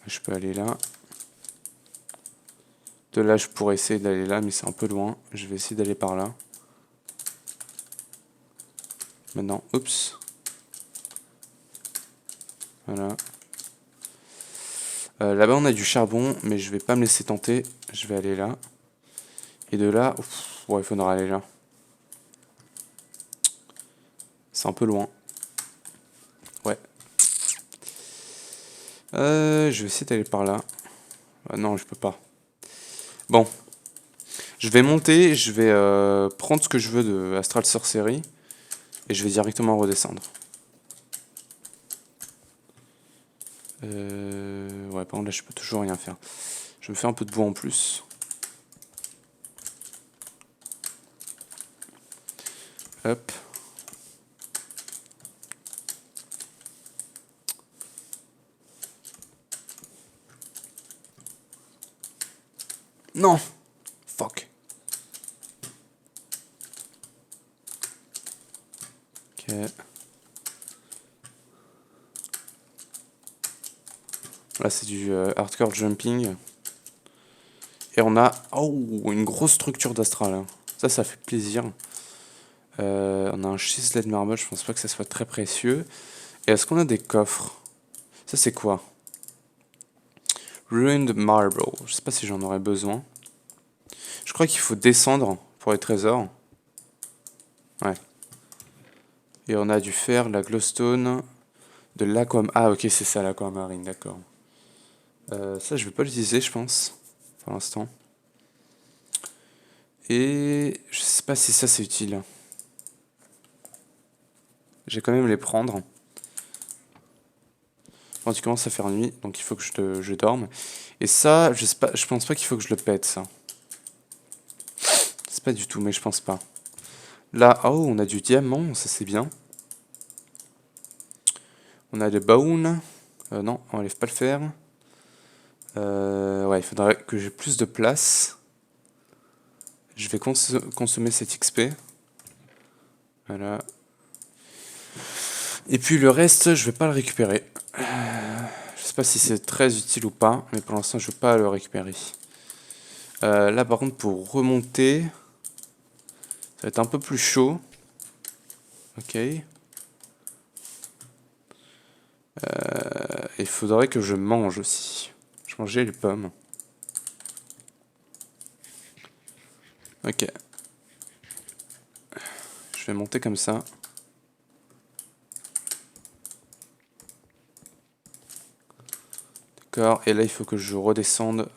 Je peux aller là. De là, je pourrais essayer d'aller là, mais c'est un peu loin. Je vais essayer d'aller par là. Maintenant, oups. Voilà. Là-bas, on a du charbon, mais je vais pas me laisser tenter. Je vais aller là. Et de là, ouais, il faudra aller là. C'est un peu loin. Ouais. Je vais essayer d'aller par là. Ah non, je peux pas. Bon. Je vais monter, je vais prendre ce que je veux de Astral Sorcery. Et je vais directement redescendre. Ouais, par contre là je peux toujours rien faire. Je me fais un peu de bois en plus. Hop. Non. Fuck. Ok. Là c'est du hardcore jumping. Et on a une grosse structure d'astral. Hein. Ça fait plaisir. On a un chiselet de marble, je pense pas que ça soit très précieux. Et est-ce qu'on a des coffres? Ça c'est quoi? Ruined Marble. Je sais pas si j'en aurais besoin. Je crois qu'il faut descendre pour les trésors. Ouais. Et on a du fer, la glowstone, de l'aquamarine. Ah ok, c'est ça l'aquamarine, d'accord. Ça je vais pas l'utiliser je pense, pour l'instant. Et je sais pas si ça c'est utile. Je vais quand même les prendre. Quand il commence à faire nuit, donc il faut que je dorme. Et ça, je sais pas, je pense pas qu'il faut que je le pète ça. C'est pas du tout, mais je pense pas. Là, oh, on a du diamant, ça c'est bien. On a des bones. Non, on ne pas le faire. Ouais, il faudrait que j'ai plus de place. Je vais consommer cette XP. Voilà. Et puis le reste, je vais pas le récupérer. Je sais pas si c'est très utile ou pas, mais pour l'instant, je vais pas le récupérer. Là, par contre, pour remonter, ça va être un peu plus chaud. Ok. Il faudrait que je mange aussi. Je mangeais les pommes. Ok. Je vais monter comme ça. D'accord, et là il faut que je redescende.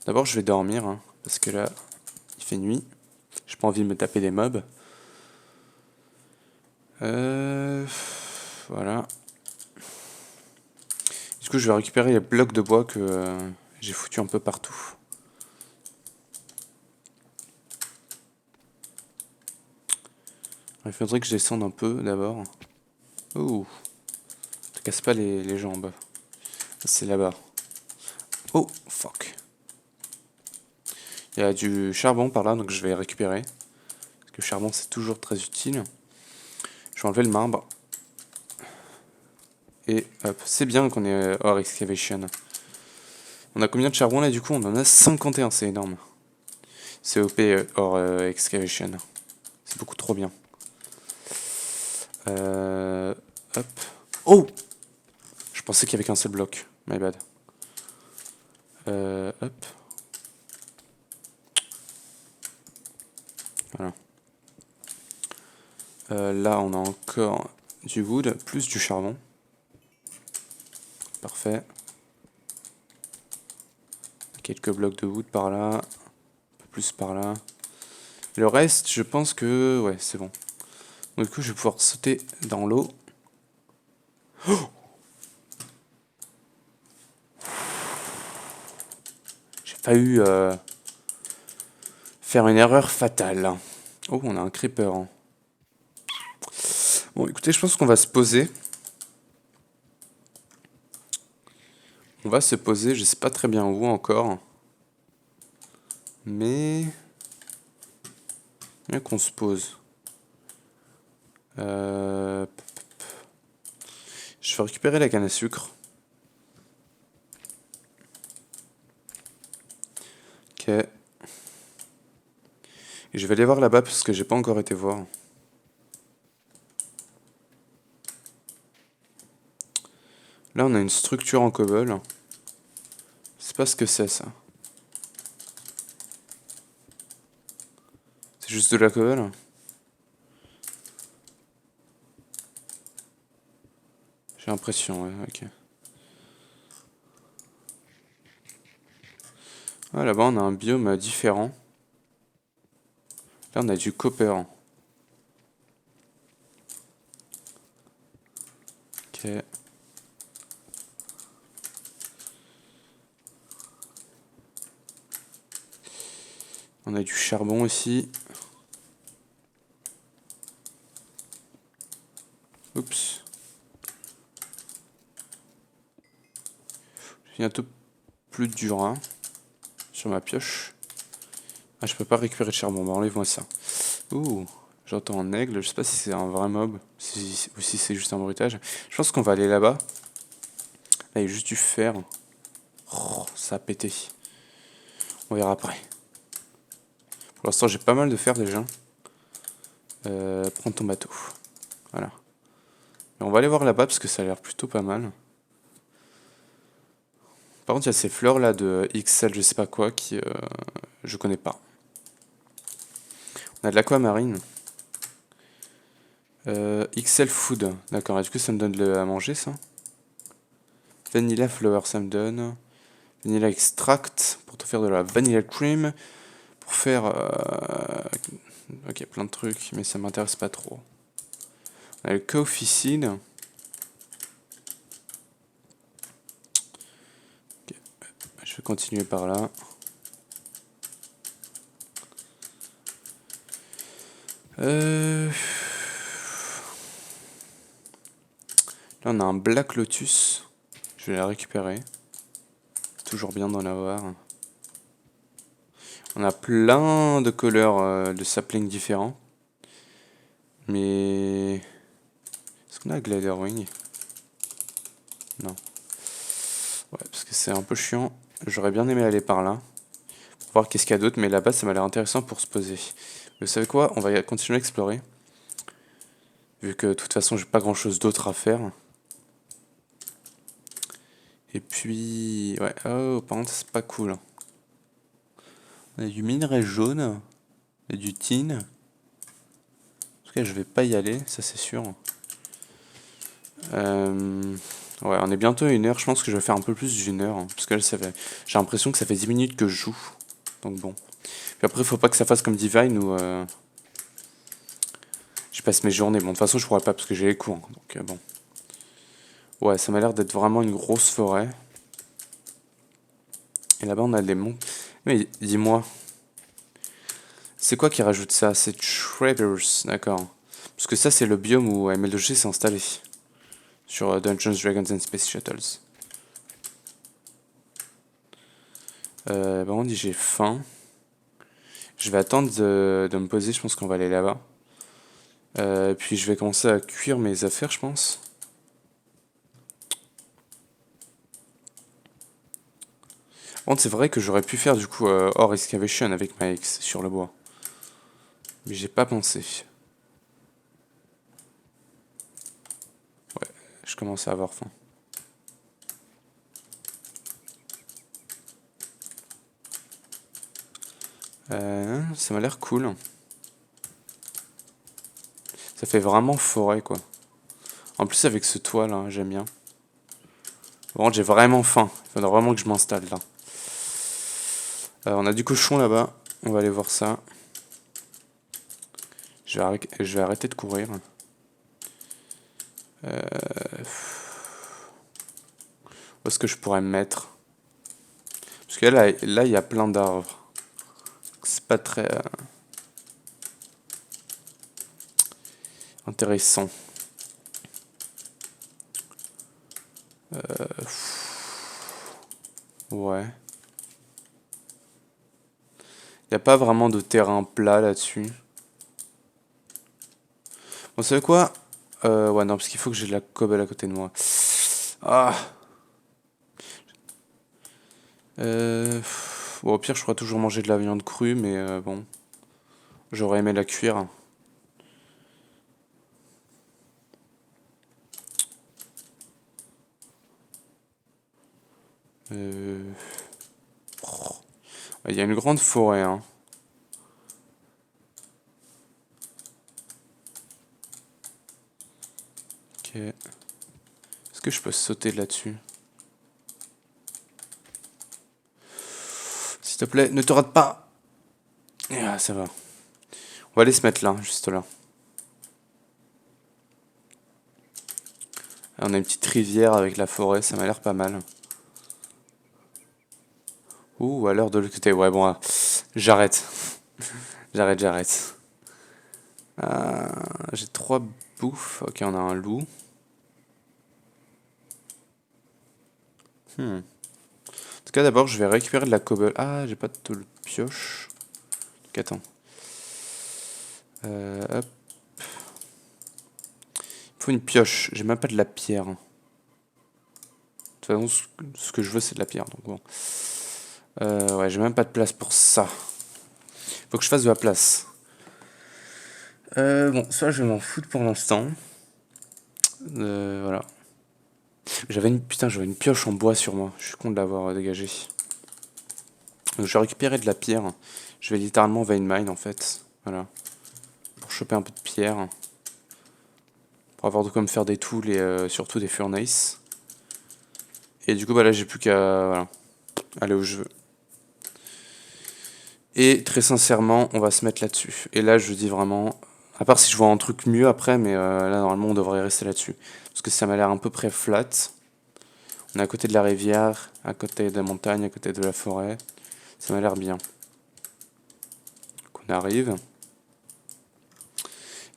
D'abord je vais dormir, hein, parce que là il fait nuit. J'ai pas envie de me taper des mobs. Voilà. Du coup je vais récupérer les blocs de bois que j'ai foutu un peu partout. Il faudrait que je descende un peu d'abord. Oh, te casse pas les jambes. C'est là-bas. Oh, fuck. Il y a du charbon par là, donc je vais récupérer. Parce que le charbon, c'est toujours très utile. Je vais enlever le marbre. Et hop, c'est bien qu'on ait hors excavation. On a combien de charbon là du coup? On en a 51, c'est énorme. C'est OP hors excavation. C'est beaucoup trop bien. Hop. Oh! Je pensais qu'il y avait qu'un seul bloc. My bad. Hop. Voilà. Là, on a encore du wood, plus du charbon. Parfait. Quelques blocs de wood par là. Un peu plus par là. Le reste, je pense que... Ouais, c'est bon. Donc, du coup, je vais pouvoir sauter dans l'eau. Oh! J'ai pas eu... faire une erreur fatale. Oh, on a un creeper. Hein. Bon, écoutez, je pense qu'on va se poser. On va se poser, je sais pas très bien où encore. Mais... Bien qu'on se pose. Je vais récupérer la canne à sucre. Ok. Et je vais aller voir là-bas parce que j'ai pas encore été voir. Là, on a une structure en cobble. Je sais pas ce que c'est, ça. C'est juste de la cobble? J'ai l'impression, ouais, ok. Ah, là-bas, on a un biome différent. Là, on a du copper. Ok. On a du charbon aussi. Oups. J'ai bientôt plus de dur, hein, sur ma pioche. Ah, je peux pas récupérer de charbon. Bah, enlève-moi ça. Ouh, j'entends un aigle. Je sais pas si c'est un vrai mob ou si c'est juste un bruitage. Je pense qu'on va aller là-bas. Là, il y a juste du fer. Oh, ça a pété. On verra après. Pour l'instant, j'ai pas mal de fer déjà. Prends ton bateau. Voilà. Et on va aller voir là-bas parce que ça a l'air plutôt pas mal. Par contre, il y a ces fleurs là de XL, je sais pas quoi, qui je connais pas. On a de l'aquamarine. XL food, d'accord. Est-ce que ça me donne à manger ça? Vanilla flower, ça me donne. Vanilla extract pour te faire de la vanilla cream. Pour faire. Ok, plein de trucs, mais ça m'intéresse pas trop. On a le coffee seed. Okay. Je vais continuer par là. Là, on a un Black Lotus. Je vais la récupérer. Toujours bien d'en avoir. On a plein de couleurs de saplings différents. Mais... Est-ce qu'on a Gliderwing? Non. Ouais, parce que c'est un peu chiant. J'aurais bien aimé aller par là. Pour voir qu'est-ce qu'il y a d'autre. Mais là-bas, ça m'a l'air intéressant pour se poser. Mais vous savez quoi? On va continuer à explorer. Vu que de toute façon, j'ai pas grand-chose d'autre à faire. Et puis... Ouais, oh, par contre, c'est pas cool. On a du minerai jaune. Et du tin. En tout cas, je vais pas y aller, ça c'est sûr. Ouais, on est bientôt à 1 heure. Je pense que je vais faire un peu plus d'1 heure. Parce que là, j'ai l'impression que ça fait 10 minutes que je joue. Donc bon. Puis après, faut pas que ça fasse comme Divine où je passe mes journées. Bon, de toute façon, je pourrais pas parce que j'ai les cours. Donc bon. Ouais, ça m'a l'air d'être vraiment une grosse forêt. Et là-bas, on a des monts. Mais dis-moi, c'est quoi qui rajoute ça? C'est Traders, d'accord. Parce que ça, c'est le biome où MLG s'est installé. Sur Dungeons, Dragons and Space Shuttles. Bah on dit j'ai faim. Je vais attendre de me poser, je pense qu'on va aller là-bas. Puis je vais commencer à cuire mes affaires, je pense. Bon, c'est vrai que j'aurais pu faire du coup Ore Excavation avec ma ex sur le bois. Mais j'ai pas pensé. Ouais, je commence à avoir faim. Ça m'a l'air cool. Ça fait vraiment forêt quoi. En plus avec ce toit là, j'aime bien. Bon, j'ai vraiment faim. Il faudra vraiment que je m'installe là. On a du cochon là-bas. On va aller voir ça. Je vais arrêter de courir. Où est-ce que je pourrais me mettre? Parce que là, il y a plein d'arbres. C'est pas très intéressant. Ouais. Il n'y a pas vraiment de terrain plat là-dessus. Bon, vous savez quoi? Ouais, non, parce qu'il faut que j'ai de la cobble à côté de moi. Ah! Bon, au pire, je pourrais toujours manger de la viande crue, mais bon. J'aurais aimé la cuire. Euh... oh. Il y a une grande forêt, hein. Ok. Est-ce que je peux sauter là-dessus? S'il te plaît, ne te rate pas! Ah, ça va. On va aller se mettre là, juste là. On a une petite rivière avec la forêt, ça m'a l'air pas mal. Ouh, à l'heure de l'autre côté. Ouais, bon, j'arrête. J'arrête. J'ai 3 bouffes. Ok, on a un loup. En tout cas, d'abord, je vais récupérer de la cobble. Ah, j'ai pas de pioche. Donc, attends. Hop. Il faut une pioche. J'ai même pas de la pierre. De toute façon, ce que je veux, c'est de la pierre. Donc bon. Ouais, j'ai même pas de place pour ça. Faut que je fasse de la place. Bon, ça, je vais m'en foutre pour l'instant. Voilà. J'avais une pioche en bois sur moi. Je suis con de l'avoir dégagée. Donc, je vais récupérer de la pierre. Je vais littéralement vein mine en fait. Voilà. Pour choper un peu de pierre. Pour avoir de quoi me faire des tools et surtout des furnaces. Et du coup, bah là, j'ai plus qu'à voilà, aller où je veux. Et très sincèrement, on va se mettre là-dessus. Et là, je dis vraiment, à part si je vois un truc mieux après, mais là, normalement, on devrait rester là-dessus. Parce que ça m'a l'air à peu près flat. On est à côté de la rivière, à côté de la montagne, à côté de la forêt. Ça m'a l'air bien. Donc on arrive.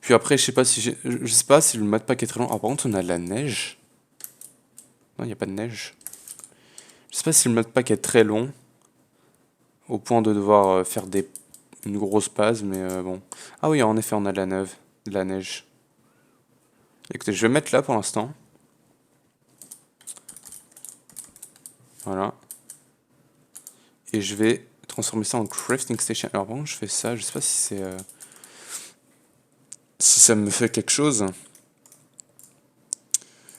Puis après, je sais pas si le modpack est très long. Ah, par contre, on a de la neige. Non, il n'y a pas de neige. Je sais pas si le modpack est très long. Au point de devoir faire une grosse pause, mais bon. Ah oui, en effet, on a de la neige. Écoutez, je vais mettre là pour l'instant. Voilà. Et je vais transformer ça en crafting station. Alors bon, je fais ça, je sais pas si c'est... si ça me fait quelque chose.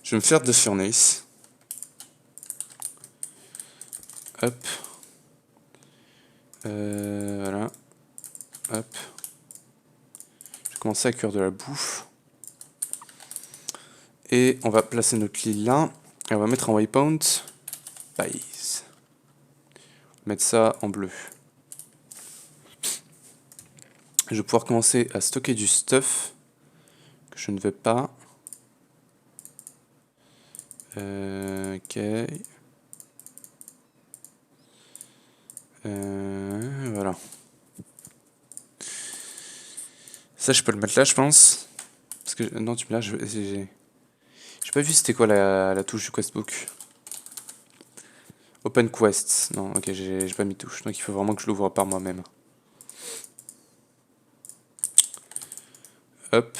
Je vais me faire 2 furnaces. Hop. Voilà. Hop. Je vais commencer à cuire de la bouffe. Et on va placer notre lit là. Et on va mettre en waypoint base. Mettre ça en bleu. Je vais pouvoir commencer à stocker du stuff que je ne veux pas. Ok. Voilà. Ça, je peux le mettre là, je pense. Parce que non, tu me l'as. J'ai pas vu c'était quoi la touche du questbook. Open Quest. Non, ok, j'ai pas mis de touche. Donc il faut vraiment que je l'ouvre par moi-même. Hop.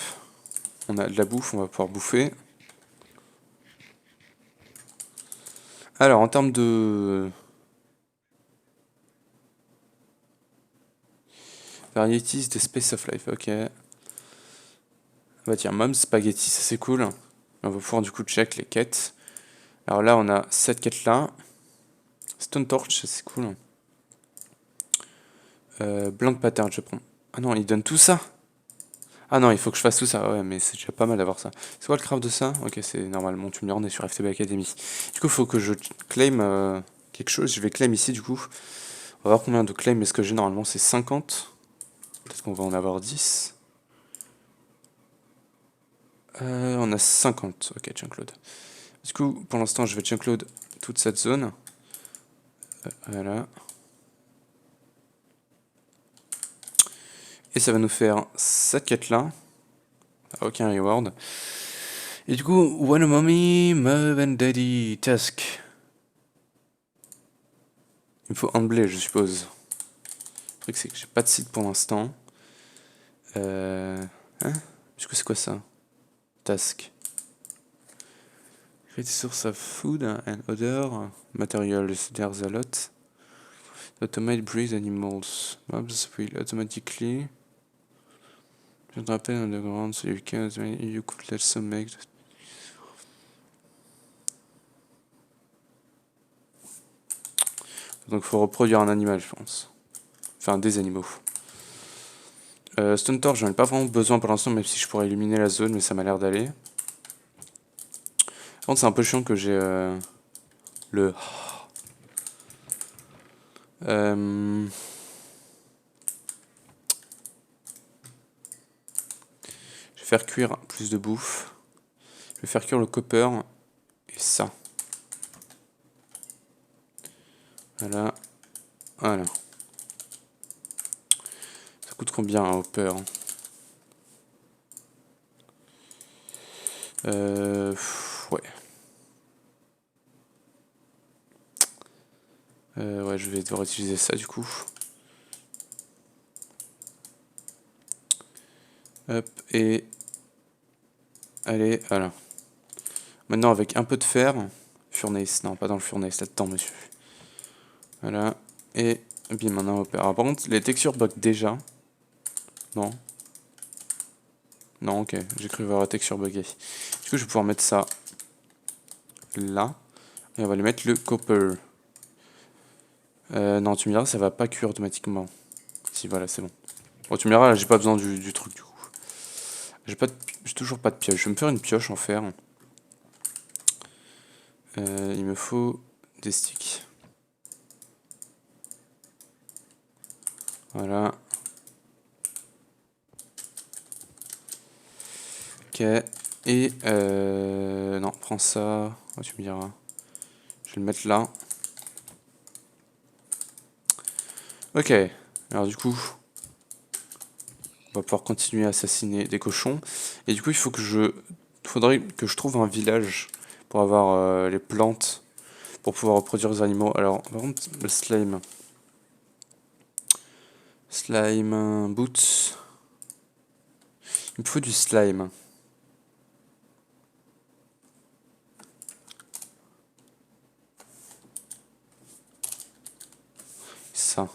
On a de la bouffe, on va pouvoir bouffer. Alors, en termes de... Varieties de Space of Life, ok. Bah tiens, Mom Spaghetti, ça c'est cool. On va pouvoir du coup check les quêtes. Alors là, on a cette quête là. Stone Torch, c'est cool. Blank Pattern, je prends. Ah non, il donne tout ça. Ah non, il faut que je fasse tout ça. Ouais, mais c'est déjà pas mal d'avoir ça. C'est quoi le craft de ça? Ok, c'est normalement, tu me dis, on est sur FTB Academy. Du coup, il faut que je claim quelque chose. Je vais claim ici, du coup. On va voir combien de claims est-ce que j'ai. Normalement, c'est 50. Peut-être qu'on va en avoir 10. On a 50. Ok, chunkload. Du coup, pour l'instant, je vais chunkload toute cette zone. Voilà. Et ça va nous faire cette quête-là. Aucun reward. Et du coup, When a Mommy, Mom and Daddy, Task. Il me faut Handblade, je suppose. Le truc, c'est que j'ai pas de site pour l'instant. Hein? Du coup, c'est quoi ça? Task. Create a source of food and other materials. There's a lot. Automate breed animals. Mobs will automatically. Je te rappelle underground, so you can you could let some make. Donc, il faut reproduire un animal, je pense. Enfin, des animaux. Stone Torch, j'en ai pas vraiment besoin pour l'instant, même si je pourrais illuminer la zone, mais ça m'a l'air d'aller. Par contre, c'est un peu chiant que j'ai le... Je vais faire cuire plus de bouffe. Je vais faire cuire le copper et ça. Voilà. Voilà. Ça coûte combien un hopper? Ouais. Ouais, je vais devoir utiliser ça du coup. Hop, et... Allez, voilà. Maintenant, avec un peu de fer... Furnace, non, pas dans le furnace, là-dedans, monsieur. Voilà. Et puis maintenant, hopper. Alors, par contre, les textures bug déjà. Non. Non, ok, j'ai cru voir la texture buggée. Du coup, je vais pouvoir mettre ça là. Et on va lui mettre le copper. Non, tu me diras, ça va pas cuire automatiquement. Si, voilà, c'est bon. Bon, tu me diras, là, j'ai pas besoin du truc, du coup. J'ai toujours pas de pioche. Je vais me faire une pioche en fer. Il me faut des sticks. Voilà. Ok. Et non, prends ça. Oh, tu me diras. Je vais le mettre là. Ok. Alors du coup, on va pouvoir continuer à assassiner des cochons. Et du coup, faudrait que je trouve un village pour avoir les plantes pour pouvoir reproduire les animaux. Alors, par contre, le slime. Slime, boots. Il me faut du slime. Ça.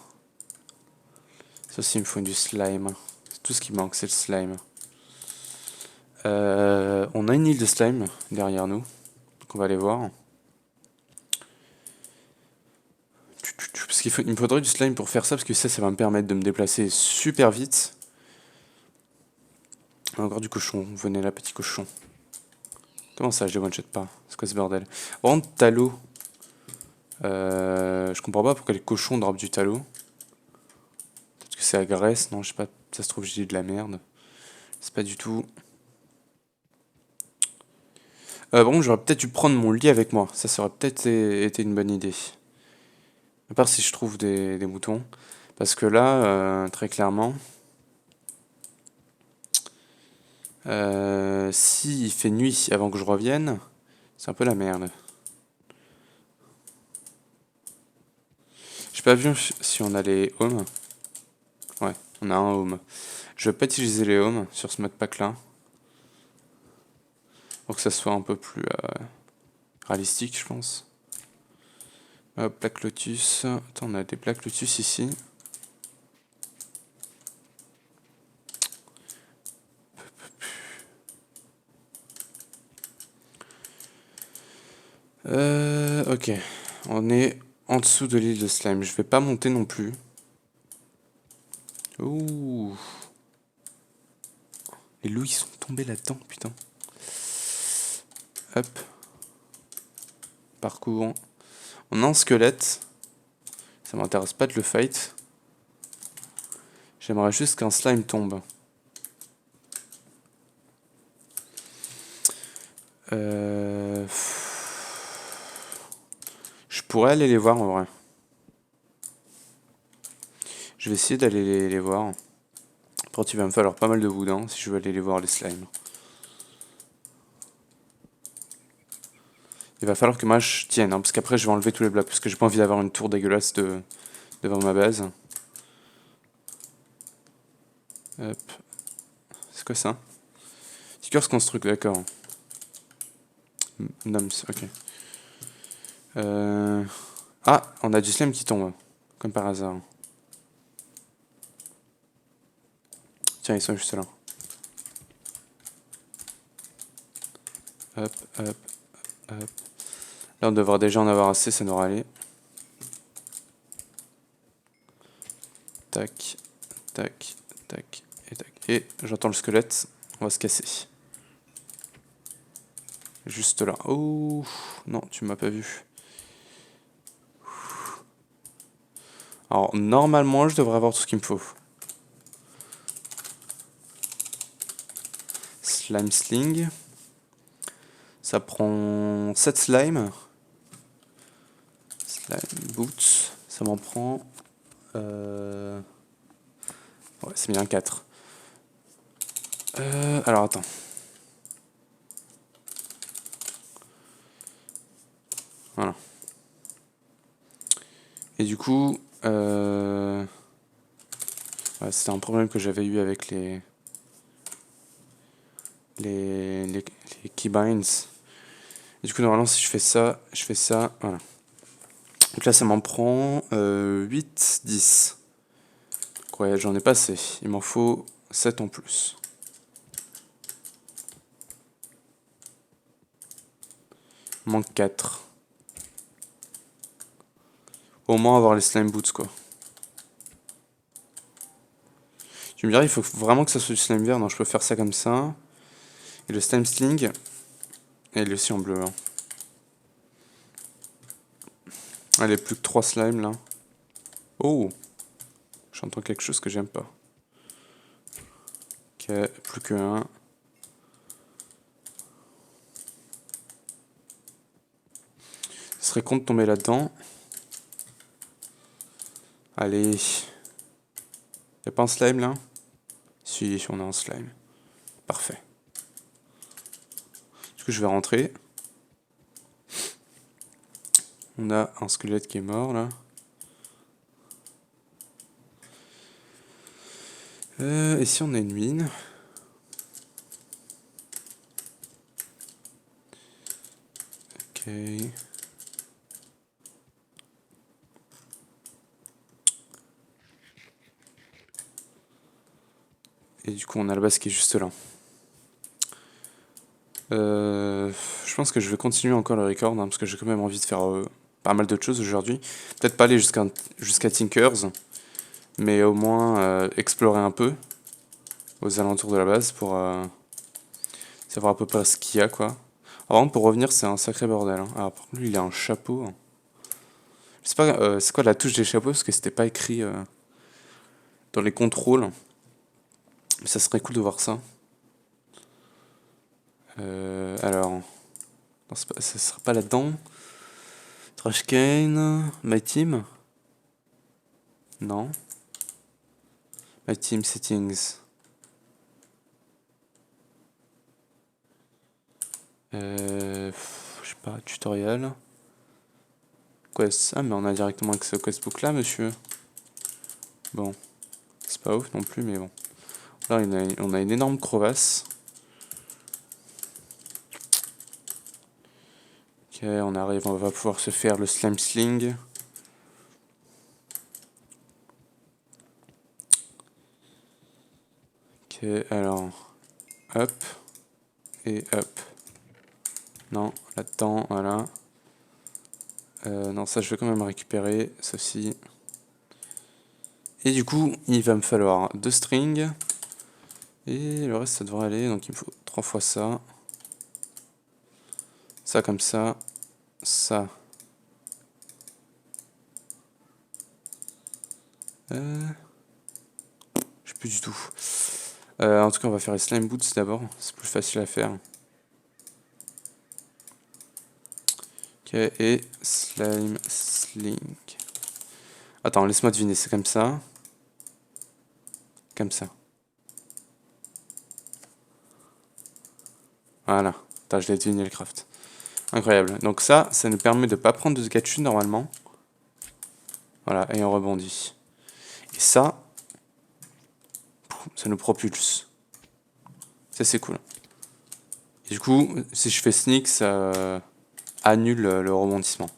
Ça aussi, il me faut du slime. C'est tout ce qui manque, c'est le slime. On a une île de slime derrière nous. Donc on va aller voir. Il me faudrait du slime pour faire ça, parce que ça va me permettre de me déplacer super vite. Encore du cochon, venez là, petit cochon. Comment ça, je les one-shot pas? C'est quoi ce bordel? Par contre, talot. Je comprends pas pourquoi les cochons drop du talot. Peut-être que c'est agresse, non, je sais pas, ça se trouve, j'ai dit de la merde. C'est pas du tout. Bon, j'aurais peut-être dû prendre mon lit avec moi, ça aurait peut-être été une bonne idée. À part si je trouve des moutons. Parce que là, très clairement, si il fait nuit avant que je revienne, c'est un peu la merde. J'ai pas vu si on a les homes. Ouais, on a un home. Je vais pas utiliser les homes sur ce modpack là. Pour que ça soit un peu plus réalistique, je pense. Plaque Lotus. Attends, on a des plaques Lotus ici. Ok. On est en dessous de l'île de slime. Je vais pas monter non plus. Ouh. Les loups, ils sont tombés là-dedans, putain. Hop. Parcours. On a un squelette. Ça m'intéresse pas de le fight. J'aimerais juste qu'un slime tombe. Je pourrais aller les voir en vrai. Je vais essayer d'aller les voir. Après, il va me falloir pas mal de boudin si je veux aller les voir, les slimes. Il va falloir que moi je tienne, parce qu'après je vais enlever tous les blocs, parce que j'ai pas envie d'avoir une tour dégueulasse devant ma base. Hop. C'est quoi ça? Stickers construct, d'accord. Noms, ok. Ah, on a du slime qui tombe, comme par hasard. Tiens, ils sont juste là. Hop, hop, hop. Là, on devrait déjà en avoir assez, ça devrait aller. Tac, tac, tac, et tac. Et j'entends le squelette, on va se casser. Juste là. Oh, non, tu m'as pas vu. Alors, normalement, je devrais avoir tout ce qu'il me faut. Slime Sling. Ça prend 7 slime. Slime Boots. Ça m'en prend... Ouais, c'est bien 4. Alors, attends. Voilà. Et du coup... Ouais, c'était un problème que j'avais eu avec les keybinds. Et du coup, normalement, si je fais ça, voilà. Donc là, ça m'en prend 8, 10. Donc ouais, j'en ai pas assez. Il m'en faut 7 en plus. Il manque 4. Au moins avoir les slime boots, quoi. Tu me diras, il faut vraiment que ça soit du slime vert. Non, je peux faire ça comme ça. Et le slime sling. Et il est aussi en bleu. Hein. Allez, plus que 3 slimes là. Oh! J'entends quelque chose que j'aime pas. Ok, plus que 1. Ce serait con de tomber là-dedans. Allez. Y'a pas un slime là? Si, on a un slime. Parfait. Du coup, je vais rentrer. On a un squelette qui est mort là. Et si on a une mine? Ok. Et du coup, on a la base qui est juste là. Je pense que je vais continuer encore le record, hein, parce que j'ai quand même envie de faire pas mal d'autres choses aujourd'hui. Peut-être pas aller jusqu'à Tinkers, mais au moins explorer un peu aux alentours de la base pour savoir à peu près ce qu'il y a, quoi. Alors, pour revenir, c'est un sacré bordel, hein. Alors, par contre, lui, il a un chapeau. Je sais pas, c'est quoi la touche des chapeaux, parce que c'était pas écrit dans les contrôles. Mais ça serait cool de voir ça. Alors, non, ça sera pas là-dedans. Trash Can, My Team. Non. My Team Settings. Je sais pas, tutoriel. Quest. Ah, mais on a directement accès au questbook là, monsieur. Bon. C'est pas ouf non plus, mais bon. Là, on a une énorme crevasse. Ok, on arrive, on va pouvoir se faire le slime sling. Ok, alors. Hop. Et hop. Non, là-dedans, voilà. Non, ça je vais quand même récupérer, ceci. Et du coup, il va me falloir 2 strings. Et le reste, ça devrait aller. Donc il me faut 3 fois ça. Ça comme ça. Ça. Je sais plus du tout. En tout cas, on va faire les slime boots d'abord. C'est plus facile à faire. Ok, et slime sling. Attends, laisse-moi deviner, c'est comme ça. Comme ça. Voilà. Attends, je l'ai deviné le craft. Incroyable. Donc ça nous permet de ne pas prendre de dégâts de chute normalement. Voilà, et on rebondit. Et ça nous propulse. Ça c'est cool. Et du coup, si je fais sneak, ça annule le rebondissement.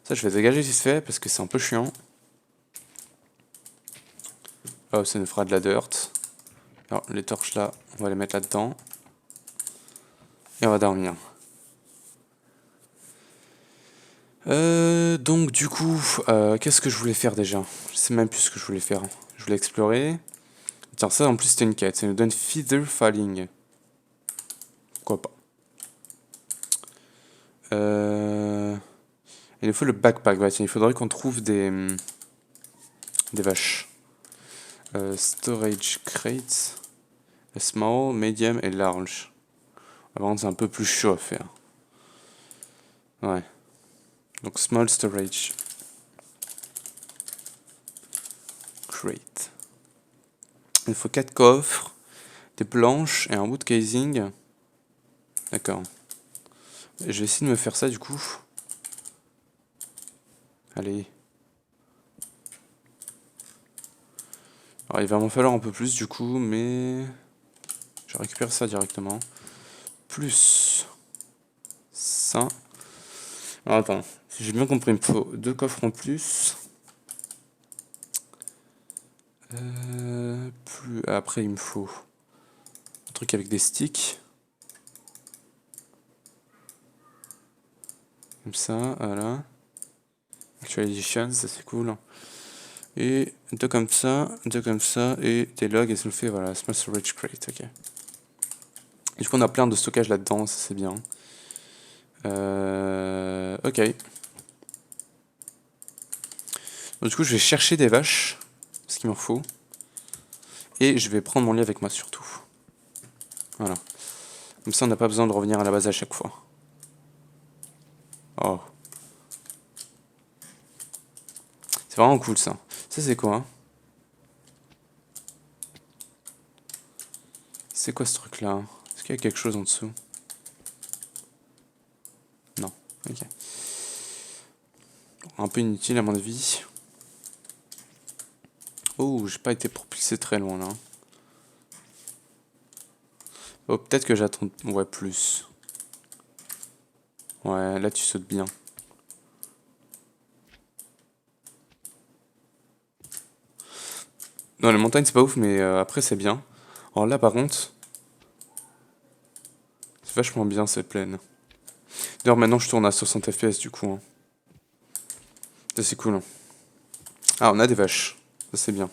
Ça, je vais dégager vite fait parce que c'est un peu chiant. Oh, ça nous fera de la dirt. Alors, les torches là, on va les mettre là-dedans. Et on va dormir. Donc du coup, qu'est-ce que je voulais faire déjà? Je sais même plus ce que je voulais faire. Je voulais explorer. Tiens, ça en plus c'était une quête. Ça nous donne Feather Falling. Pourquoi pas? Il nous faut le backpack. Bah, tiens, il faudrait qu'on trouve des vaches. Storage crates. Small, medium et large. Avant, c'est un peu plus chaud à faire. Ouais. Donc small storage crate. Il faut 4 coffres, des planches et un wood casing. D'accord. Je vais essayer de me faire ça du coup. Allez. Alors il va m'en falloir un peu plus du coup, mais je récupère ça directement. Plus ça. Alors attends, si j'ai bien compris, il me faut 2 coffres en plus. Plus après il me faut un truc avec des sticks. Comme ça, voilà. Actualization, ça c'est cool. Et 2 comme ça, et des logs, et ça nous fait, voilà, small storage crate, ok. Et du coup, on a plein de stockage là-dedans, ça c'est bien. Ok. Donc, du coup, je vais chercher des vaches, ce qu'il m'en faut. Et je vais prendre mon lit avec moi surtout. Voilà. Comme ça, on n'a pas besoin de revenir à la base à chaque fois. Oh. C'est vraiment cool ça. Ça, c'est quoi, hein? C'est quoi ce truc-là? Est-ce qu'il y a quelque chose en dessous? Non. Ok. Un peu inutile à mon avis. Oh, j'ai pas été propulsé très loin là. Oh, peut-être que j'attends. Ouais, plus. Ouais, là tu sautes bien. Non, les montagnes c'est pas ouf, mais après c'est bien. Alors là par contre, c'est vachement bien cette plaine. D'ailleurs maintenant je tourne à 60 fps du coup, hein. Ça, c'est cool. Ah, on a des vaches. Ça, c'est bien.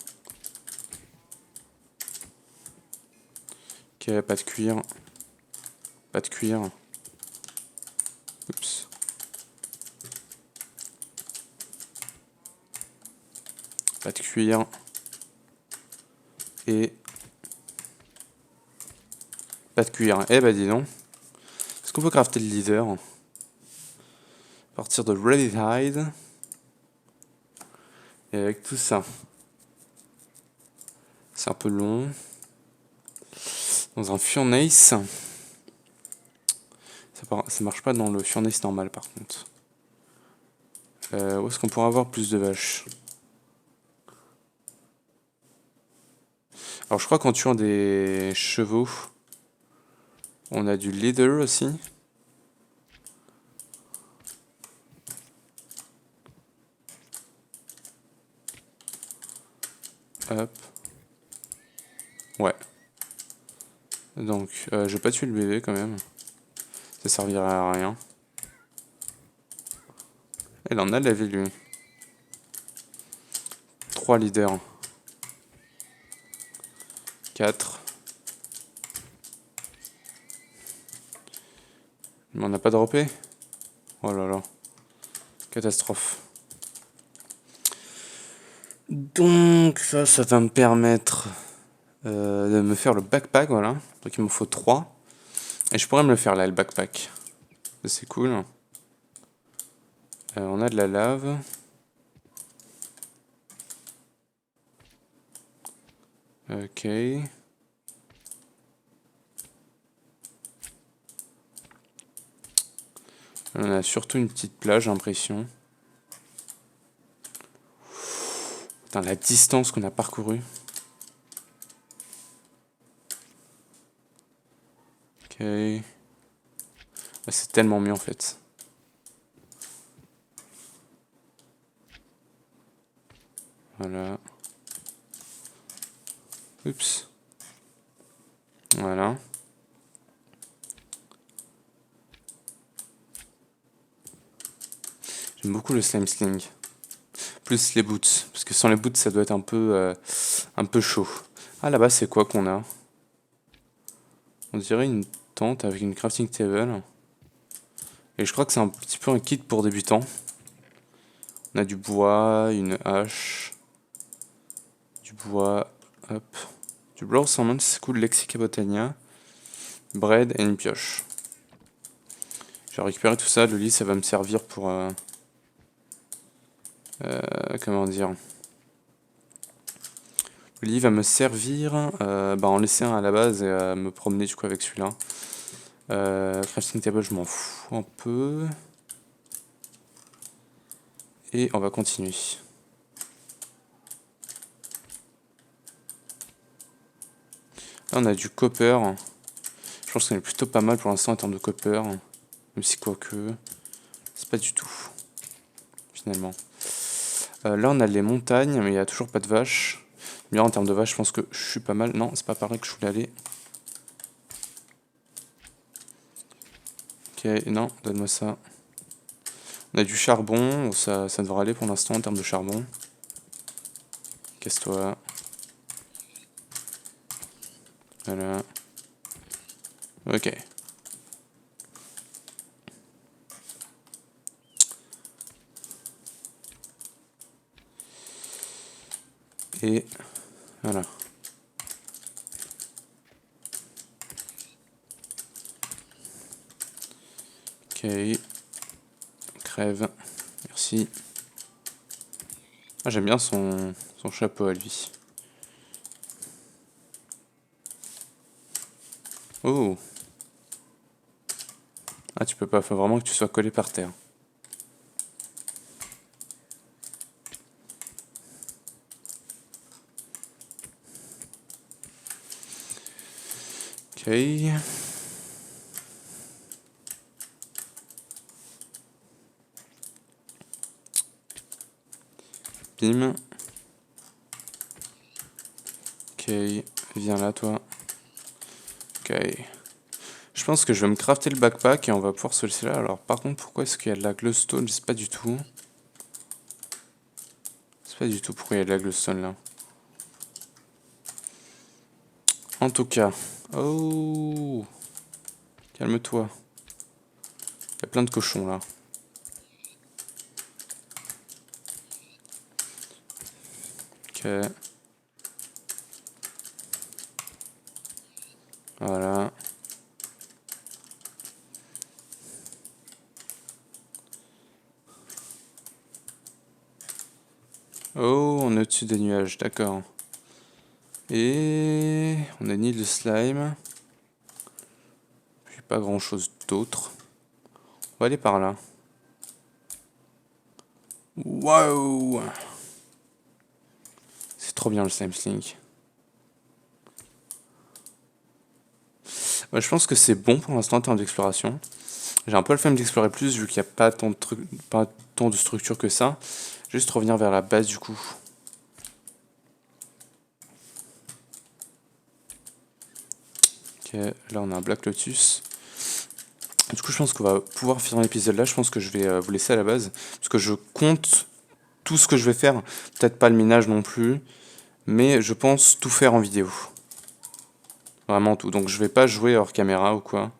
Ok, pas de cuir. Pas de cuir. Oups. Pas de cuir. Et... pas de cuir. Eh bah dis donc. Est-ce qu'on peut crafter le leader? À partir de Ready Hide. Et avec tout ça. C'est un peu long. Dans un furnace. Ça marche pas dans le furnace normal par contre. Où est-ce qu'on pourra avoir plus de vaches? Alors je crois qu'en tuant des chevaux, on a du leader aussi. Hop. Ouais. Donc, je vais pas tuer le bébé quand même. Ça servirait à rien. Elle en a de la vie, lui. 3 leaders. 4. Mais on n'a pas droppé. Oh là là. Catastrophe. Donc, ça va me permettre de me faire le backpack, voilà. Donc, il me faut 3. Et je pourrais me le faire là, le backpack. Ça, c'est cool. On a de la lave. Ok. Là, on a surtout une petite plage, j'ai l'impression. Putain, la distance qu'on a parcourue. Ok. C'est tellement mieux en fait. Voilà. Oups. Voilà. J'aime beaucoup le slime sling. Plus les boots. Parce que sans les boots, ça doit être un peu chaud. Ah, là-bas, c'est quoi qu'on a? On dirait une tente avec une crafting table. Et je crois que c'est un petit peu un kit pour débutants. On a du bois, une hache. Du bois, hop. Du Brawl Salmon, c'est cool, Lexica Botania. Bread et une pioche. Je vais récupérer tout ça, le lit, ça va me servir pour... comment dire? Le lit va me servir en laisser un à la base et à me promener du coup avec celui-là. Crafting table, je m'en fous un peu. Et on va continuer. Là, on a du copper. Je pense qu'on est plutôt pas mal pour l'instant en termes de copper. Même si quoique, c'est pas du tout, finalement. Là, on a les montagnes, mais il n'y a toujours pas de vaches. Mais en termes de vaches, je pense que je suis pas mal. Non, c'est pas par là que je voulais aller. Ok, non, donne-moi ça. On a du charbon, ça devrait aller pour l'instant en termes de charbon. Casse-toi. Voilà. Ok. Et voilà. Ok. Crève. Merci. Ah, j'aime bien son chapeau à lui. Oh. Ah, tu peux pas, faut vraiment que tu sois collé par terre. Ok. Bim. Ok, viens là toi. Ok. Je pense que je vais me crafter le backpack et on va pouvoir se laisser là. Alors par contre, pourquoi est-ce qu'il y a de la glowstone? Je sais pas du tout. sais pas du tout pourquoi il y a de la glowstone là. En tout cas. Oh, calme-toi. Il y a plein de cochons là. Ok. Voilà. Oh, on est au-dessus des nuages, d'accord. Et on a une île de slime. Puis pas grand chose d'autre. On va aller par là. Waouh! C'est trop bien le slime slink. Je pense que c'est bon pour l'instant en termes d'exploration. J'ai un peu le flemme d'explorer plus vu qu'il n'y a pas tant de pas tant de structure que ça. Juste revenir vers la base du coup. Ok, là on a un Black Lotus. Du coup je pense qu'on va pouvoir finir l'épisode là. Je pense que je vais vous laisser à la base. Parce que je compte tout ce que je vais faire. Peut-être pas le minage non plus. Mais je pense tout faire en vidéo. Vraiment tout. Donc je vais pas jouer hors caméra ou quoi.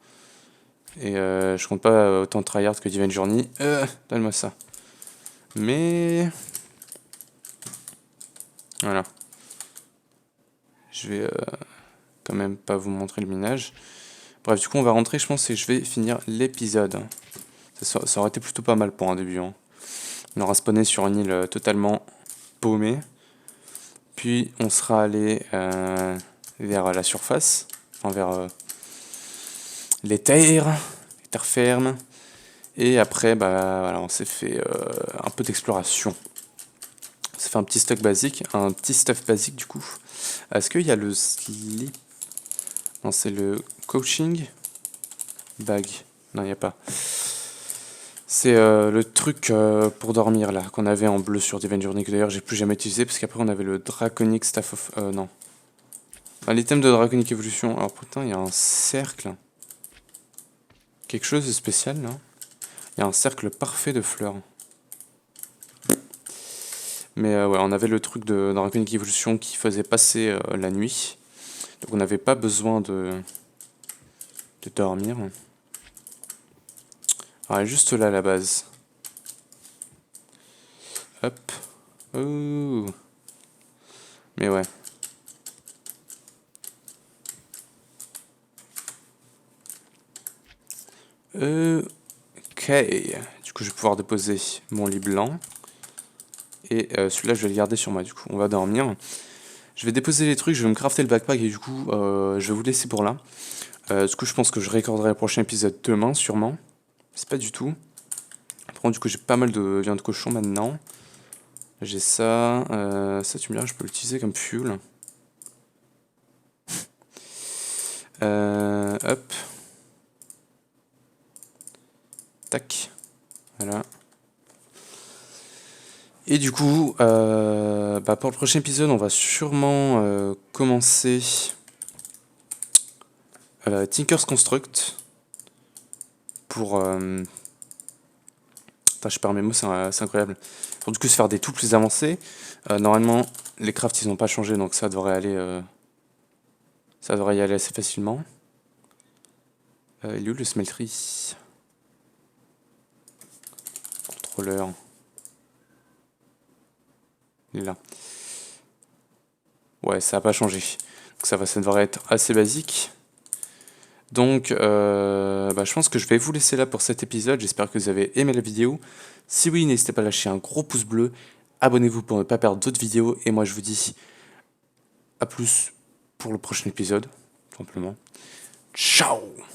Et je compte pas autant tryhard que Divine Journey. Donne-moi ça. Mais... Voilà. Je vais quand même pas vous montrer le minage. Bref, du coup on va rentrer je pense et je vais finir l'épisode. Ça aurait été plutôt pas mal pour un début. Hein. On aura spawné sur une île totalement paumée. Puis on sera allé vers la surface. Enfin vers les terres fermes. Et après, bah, voilà, on s'est fait un peu d'exploration. On s'est fait un petit stuff basique du coup. Est-ce qu'il y a le slip? Non, c'est le coaching bag. Non, il n'y a pas. C'est le truc pour dormir là, qu'on avait en bleu sur Divine Journey, que d'ailleurs j'ai plus jamais utilisé, parce qu'après on avait le Draconic Staff of... non. Enfin, l'item de Draconic Evolution. Alors putain, il y a un cercle. Quelque chose de spécial là. Il y a un cercle parfait de fleurs. Mais ouais, on avait le truc de Draconic Evolution qui faisait passer la nuit. Donc on n'avait pas besoin de dormir. Alors, elle est juste là à la base. Hop. Ouh. Mais ouais. Ok. Du coup, je vais pouvoir déposer mon lit blanc. Et celui-là, je vais le garder sur moi. Du coup, on va dormir. Je vais déposer les trucs, je vais me crafter le backpack et du coup, je vais vous laisser pour là. Du coup, je pense que je recorderai le prochain épisode demain, sûrement. C'est pas du tout. Après, du coup, j'ai pas mal de viande de cochon maintenant. J'ai ça. Ça, tu me diras, je peux l'utiliser comme fuel. Hop. Tac. Voilà. Et du coup, bah pour le prochain épisode, on va sûrement commencer Tinker's Construct. Pour... Putain, je perds mes mots, c'est incroyable. Pour du coup se faire des tout plus avancés. Normalement, les crafts, ils n'ont pas changé, donc ça devrait aller... ça devrait y aller assez facilement. Il est où le smeltery? Contrôleur. Il est là. Ouais, ça n'a pas changé. Donc ça devrait être assez basique. Donc, bah, je pense que je vais vous laisser là pour cet épisode. J'espère que vous avez aimé la vidéo. Si oui, n'hésitez pas à lâcher un gros pouce bleu. Abonnez-vous pour ne pas perdre d'autres vidéos. Et moi, je vous dis à plus pour le prochain épisode, tout simplement. Ciao!